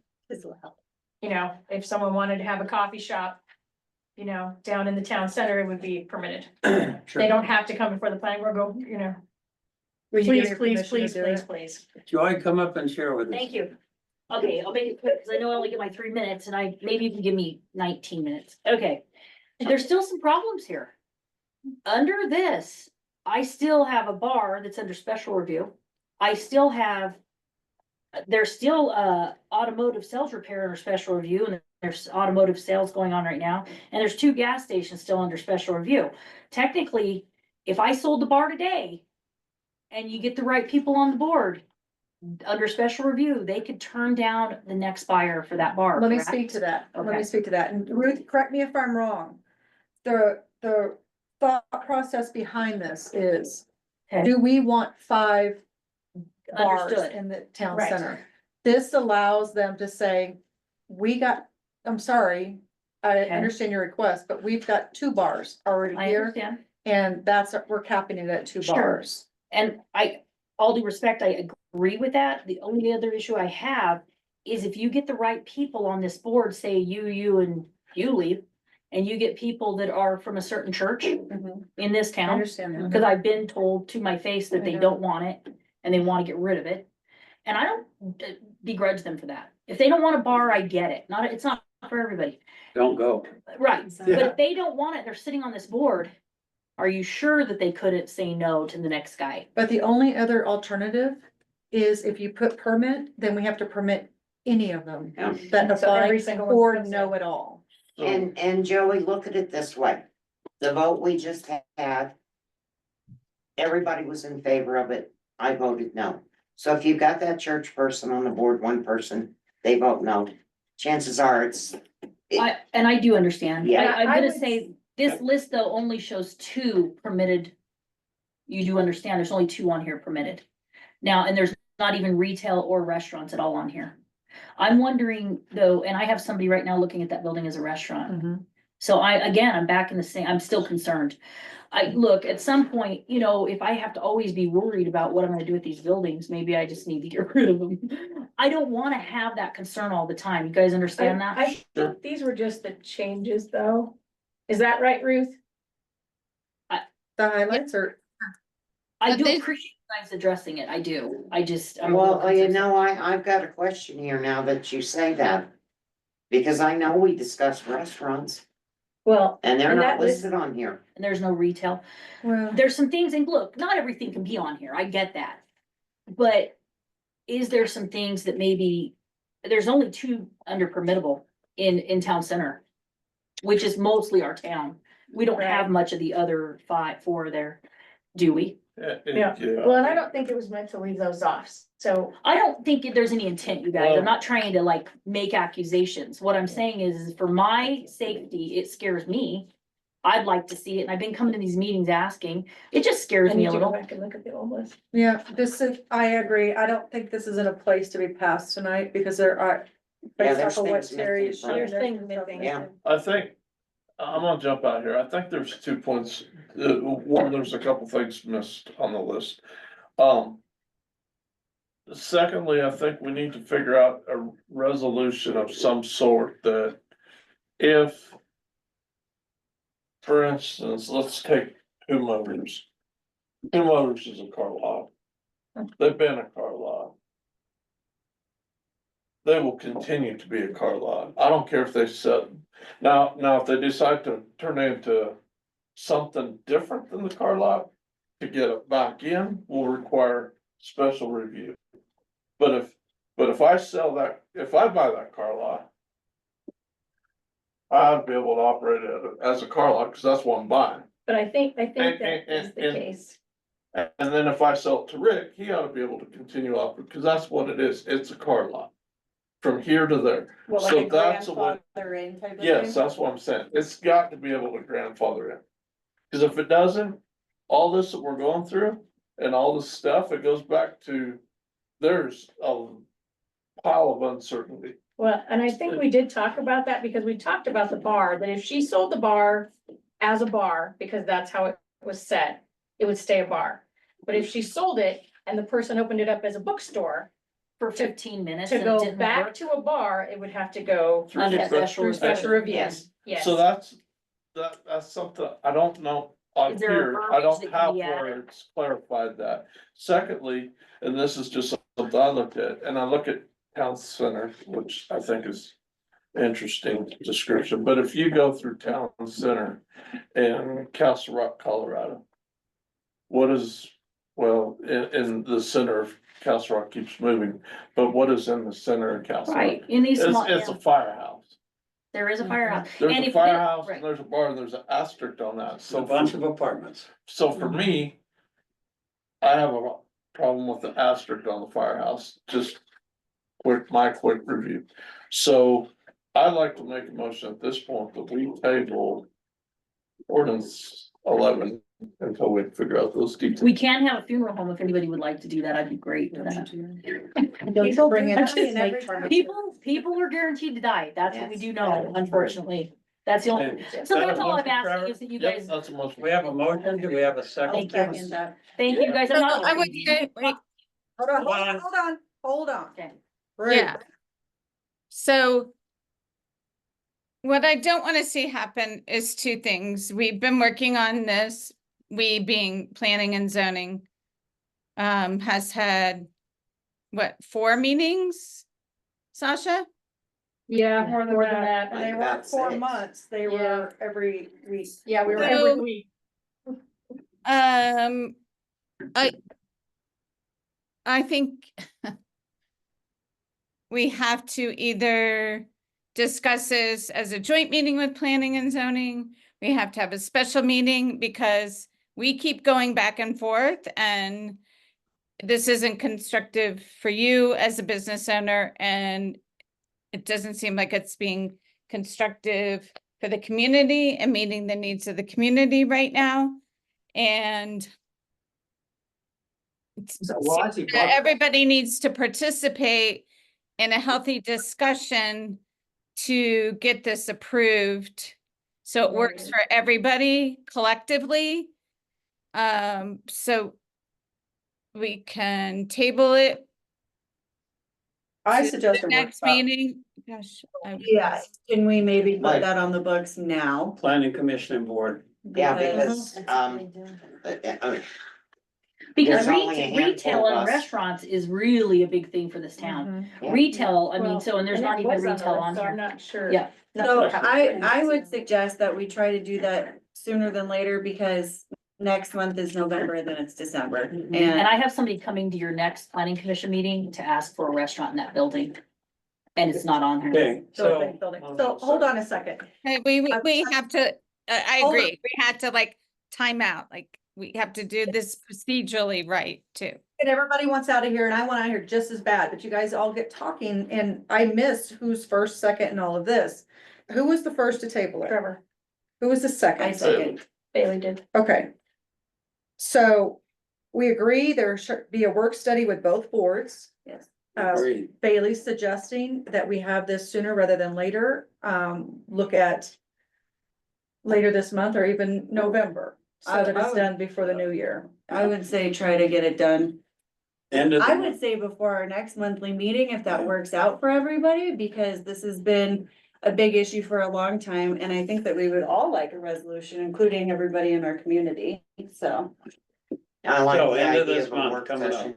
you know, if someone wanted to have a coffee shop, you know, down in the town center, it would be permitted. They don't have to come before the planning board, go, you know, Will you give please, me please, permission to please, do please, it? please. Joy, come up and share with us. Thank you. Okay, I'll make it quick, because I know I only get my 3 minutes, and maybe you can give me 19 minutes. Okay. There's still some problems here. Under this, I still have a bar that's under special review. I still have. There's still automotive sales repair under special review, and there's automotive sales going on right now. And there's 2 gas stations still under special review. Technically, if I sold the bar today and you get the right people on the board under special review, they could turn down the next buyer for that bar. Let me correct? speak to that. Let Okay. me speak to that. And Ruth, correct me if I'm wrong. The thought process behind this is, Okay. do we want 5 bars Understood. in the town Right. center? This allows them to say, I'm sorry, I Okay. understand your request, but we've got 2 bars already I here. understand. And we're capping it at 2 Sure. bars. And all due respect, I agree with that. The only other issue I have is if you get the right people on this board, say you and you leave, and you get people that are from a certain church Mhm. in this I town, understand that. because I've been told to my face that they I know. don't want it and they want to get rid of it. And I don't begrudge them for that. If they don't want a bar, I get it. It's not for everybody. Don't go. Right, but Yeah. if they don't want it, they're sitting on this board. Are you sure that they couldn't say no to the next guy? But the only other alternative is if you put permit, then we have to permit any of them Yeah. that So every apply single one or comes in. no at all. And Joey, look at it this way. The vote we just had. Everybody was in favor of it. I voted no. So if you got that church person on the board, one person, they vote no. Chances are it's, I do understand. Yeah. I'm I gonna would- say, this list though only shows 2 permitted. You do understand, there's only 2 on here permitted. Now, and there's not even retail or restaurants at all on here. I'm wondering though, and I have somebody right now looking at that building as a restaurant. Mhm. So I'm back in the same, I'm still concerned. Look, at some point, you know, if I have to always be worried about what I'm gonna do with these buildings, maybe I just need to get rid of them. I don't wanna have that concern all the time. You guys understand that? I think these were just the changes though. Is that right, Ruth? The highlights are, I But do this- appreciate you guys addressing it. I do. I'm a Well, little you concerned. know, I've got a question here now that you say that. Because I know we discussed restaurants Well, and they're And not that list- listed on here. And there's no retail. well, There's some things, and look, not everything can be on here. I get that. But is there some things that maybe, there's only two under permittable in town center, which is mostly our town. We don't have much of the other four there, do we? yeah, well, and I don't think it was meant to leave those off, so. I don't think there's any intent, you guys. Well- I'm not trying to like make accusations. What I'm saying is for my safety, it scares me. I'd like to see it, and I've been coming to these meetings asking. It just I scares me need a to go little. back and look at the old list. yeah, I agree. I don't think this is in a place to be passed tonight because there are. Yeah, Based there's off of what things Terry is missing showing. from There's things missing. Yeah. I think, I'm gonna jump out here. I think there's 2 points. One, there's a couple things missed on the list. Secondly, I think we need to figure out a resolution of some sort that if, for instance, let's take Two Motors. Two Motors is a car lot. They've been a car lot. They will continue to be a car lot. I don't care if they sell. Now, if they decide to turn it into something different than the car lot, to get it back in will require special review. But if I sell that, if I buy that car lot, I'd be able to operate it as a car lot, cause that's what I'm buying. But I think And- that is and- the and- case. And then if I sell it to Rick, he ought to be able to continue operating, cause that's what it is. It's a car lot. From here to there. Well, So like a that's what, grandfather in type of thing. yes, that's what I'm saying. It's got to be able to grandfather in. Cause if it doesn't, all this that we're going through and all this stuff, it goes back to, there's a pile of uncertainty. Well, and I think we did talk about that because we talked about the bar, that if she sold the bar as a bar, because that's how it was set, it would stay a bar. But if she sold it and the person opened it up as a bookstore, For 15 minutes. to and it go didn't back work. to a bar, it would have to go through Under special through special review. Yes. Yes. So that's something, I don't know on Is there a here, I verbiage don't that can have be where added? it's clarified that. Secondly, and this is just something I looked at, and I look at town center, which I think is interesting description, but if you go through town center in Castle Rock, Colorado, what is, well, in the center of Castle Rock keeps moving, but what is in the center of Castle Rock? Right, in these small, It's a yeah, firehouse. there is a firehouse. There's And a if- firehouse, right. and there's a bar, and there's an asterisk on that, It's a so. bunch of apartments. So for me, I have a problem with the asterisk on the firehouse, just my quick review. So I'd like to make a motion at this point that we table ordinance 11 until we figure out those details. We can have a funeral home if anybody would like to do that. I'd be great for that. People bring it That's up just in every time. People are guaranteed to die. That's what we Yes. do know, unfortunately. That's the only, so that's all I'm asking is that you Yep, guys, that's a motion. We have a motion. Do we have a second? Thank you. Thank you guys. I'm So not. I would, wait, Hold on. Okay. yeah. So what I don't want to see happen is two things. We've been working on this, we being planning and zoning, has had, what, 4 meetings? Sasha? Yeah, more than that. And they Like weren't about 4 6. months, they were every week. Yeah, we were So- every week. I think we have to either discuss this as a joint meeting with planning and zoning. We have to have a special meeting because we keep going back and forth and this isn't constructive for you as a business owner, and it doesn't seem like it's being constructive for the community and meeting the needs of the community right now. And everybody needs to participate in a healthy discussion to get this approved So it works for everybody collectively. So we can table it I to suggest the a next workshop. meeting. Gosh. Yeah, can we maybe put Like- that on the books now? Planning Commission and Board. Yeah, Because- because, Because There's only a handful retail of and us. restaurants is really a big thing for this town. Yeah. Retail, I mean, Well, so, and there's and not it even was on the retail list, on so I'm here. not sure. Yeah. So I would suggest that we try to do that sooner than later because next month is November and then it's December. And And I have somebody coming to your next planning commission meeting to ask for a restaurant in that building. And it's not on here. Okay, So, so, so hold on a second. Hey, we have to, I Hold agree, we had to like time out, like, we have to do this procedurally right too. And everybody wants out of here and I want out of here just as bad, but you guys all get talking and I missed who's first, second and all of this. Who was the first to table it? Trevor, Who was the second? I second. Bailey did. Okay. So we agree there should be a work study with both boards. Yes. agreed. Bailey's suggesting that we have this sooner rather than later, look at later this month or even November, so that I it's would- done before the new year. I would say try to get it done. End of I the, would say before our next monthly meeting, if that works out for everybody, because this has been a big issue for a long time, and I think that we would all like a resolution, including everybody in our community, so. I like So, the end of idea this of a month work coming up. session.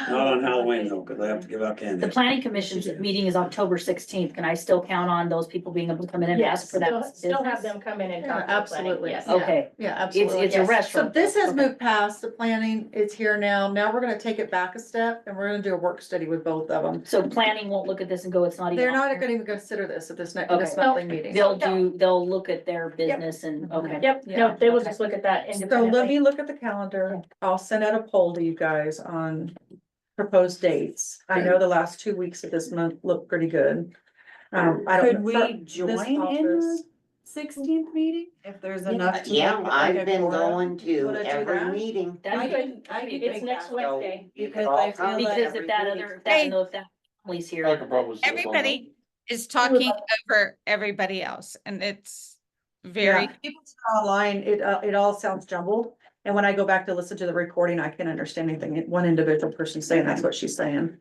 not on Halloween though, because I have to give out The candy. planning commission's meeting is October 16th. Can I still count on those people being able to come in and Yes, ask for that? still have business? them come in and Yeah, talk. to the planning, absolutely. yes. Okay, Yeah, absolutely. it's a Yes. restaurant. So this has Okay. moved past the planning, it's here now, now we're gonna take it back a step and we're gonna do a work study with both of them. So planning won't look at this and go, it's not even. They're on not here? gonna even consider this at this next, Okay. this monthly meeting. They'll look at their business and, okay. Yep, Yeah. no, they will just look at that So let independently. me look at the calendar. I'll send out a poll to you guys on proposed dates. I know the last 2 weeks of this month look pretty good. I don't. Could we join in office. the 16th meeting, if there's enough? to Yeah, make it like I've a been quorum? going to Wanna do every that? meeting. That'd I be can, I can It's make next that, Wednesday. because All I feel come like. Because if that other, that, I know if that family's I here. could probably. sit on that. Everybody is talking over everybody else, and it's very, Yeah, people online, it all sounds jumbled. And when I go back to listen to the recording, I can't understand anything. One individual person saying that's what she's saying.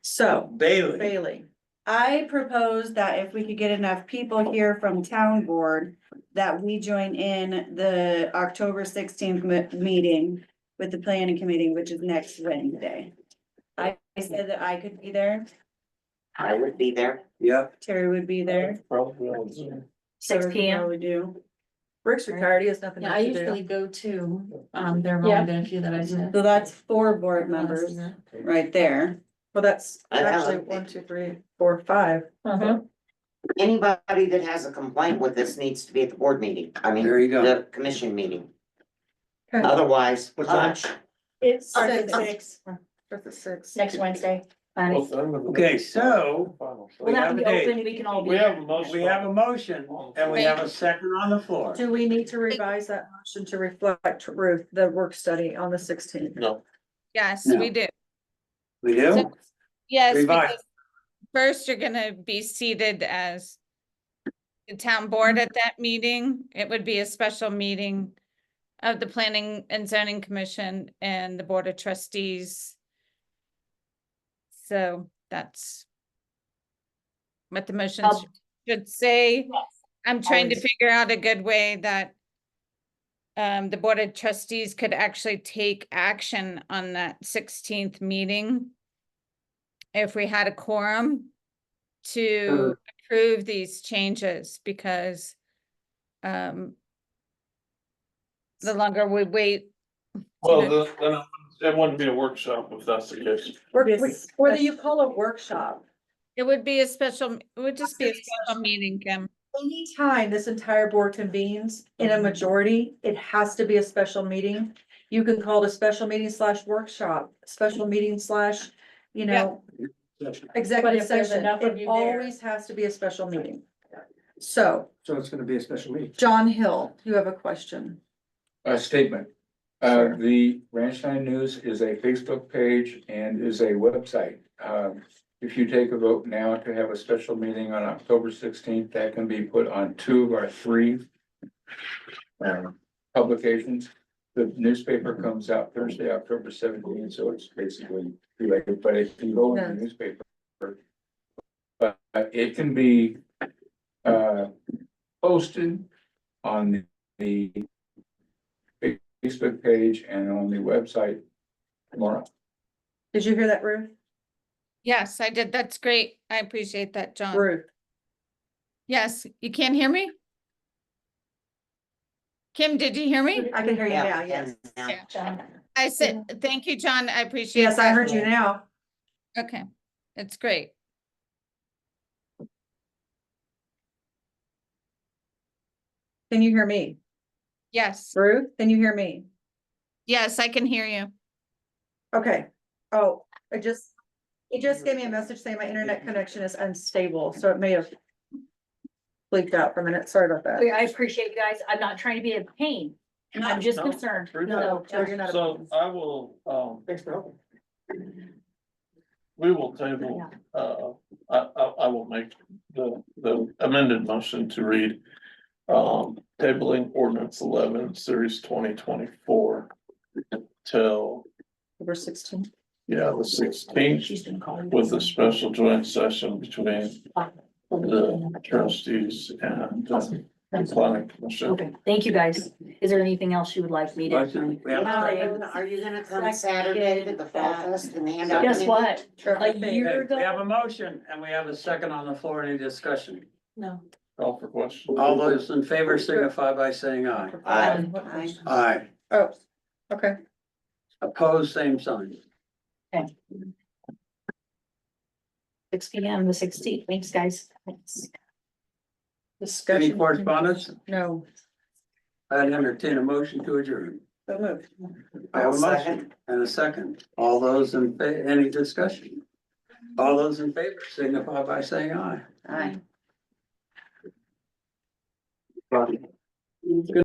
So Bailey, Bailey, I propose that if we could get enough people here from town board, that we join in the October 16th meeting with the planning committee, which is next Wednesday. I said that I could be there, I would be there. yep, Terry would be there. Probably on Zoom. 6 p.m. We do. Rick's retired, he has nothing Yeah, else I to do. usually go to, there have Yeah. only been a few that I've said. So that's 4 board members right there. Well, that's I know. actually 1, 2, 3, 4, 5. Mhm. Anybody that has a complaint with this needs to be at the board meeting. I mean, there you go. the commission meeting. Okay. Otherwise, What's that? hush. It's Six. That's the 6. next Wednesday. Planning. Well, then the- Okay, so We'll have to be have a date. open, we can all be. We have a motion. We have a motion and we have a second on the floor. Do we need to revise that motion to reflect, Ruth, the work study on the 16th? No, yes, No. we do. We do? So- Yes, Revise. because first you're gonna be seated as the town board at that meeting. It would be a special meeting of the Planning and Zoning Commission and the Board of Trustees. So that's what the motion should say. I'm trying to Always. figure out a good way that the Board of Trustees could actually take action on that 16th meeting if we had a quorum to approve these changes, because the longer we wait. well, then it wouldn't be a workshop if that's the case. Whether you call a workshop, It would be a special, it would just be a special meeting, Kim. anytime this entire board convenes in a majority, it has to be a special meeting. You can call it a special meeting / workshop, special meeting / But executive if there's session. enough of It you there. always has to be a special meeting. So, So it's gonna be a special meeting. John Hill, you have a question? A statement. Sure. The Ranch Time News is a Facebook page and is a website. if you take a vote now to have a special meeting on October 16th, that can be put on 2 of our 3 publications. The newspaper comes out Thursday, October 17th, so it's basically too late, but if you go in the newspaper. But it can be posted on the Facebook page and on the website tomorrow. Did you hear that, Ruth? Yes, I did. That's great. I appreciate that, John. Ruth, Yes, you can't hear me? Kim, did you hear me? I can hear you Yeah, now, yes. and, Yeah. John. I said, thank you, John. I appreciate Yes, I that. heard you now. Okay, it's great. Can you hear me? Yes, Ruth, can you hear me? yes, I can hear you. Okay. Oh, it just gave me a message saying my internet connection is unstable, so it may have bleeped out for a minute. Sorry about that. I appreciate you guys. I'm not trying to be a pain. I'm just No, concerned. we're No, No, you're not. So I will, we will table, I will make the amended motion to read. Tabling ordinance 11, series 2024. Till, Number 16. yeah, the 16th, She's been calling. with a special joint session between the trustees and the planning commission. Okay, thank you, guys. Is there anything else you would like me to? Motion, we have a second. are you gonna come Saturday to the fall fest and hand out? Guess candy? what? A Okay, year we have a ago? motion and we have a second on the floor. Any discussion? No. Call for question. All those in favor signify by saying aye. Aye. Aye. Oh, okay. Opposed, same sign. 6 P.M. the 16th. Thanks, guys. Thanks. Any Discussion. correspondence? No. I'd entertain a motion to adjourn. So moved. I have a I'll motion second. and a second. All those in any discussion? All those in favor signify by saying aye. Aye. Good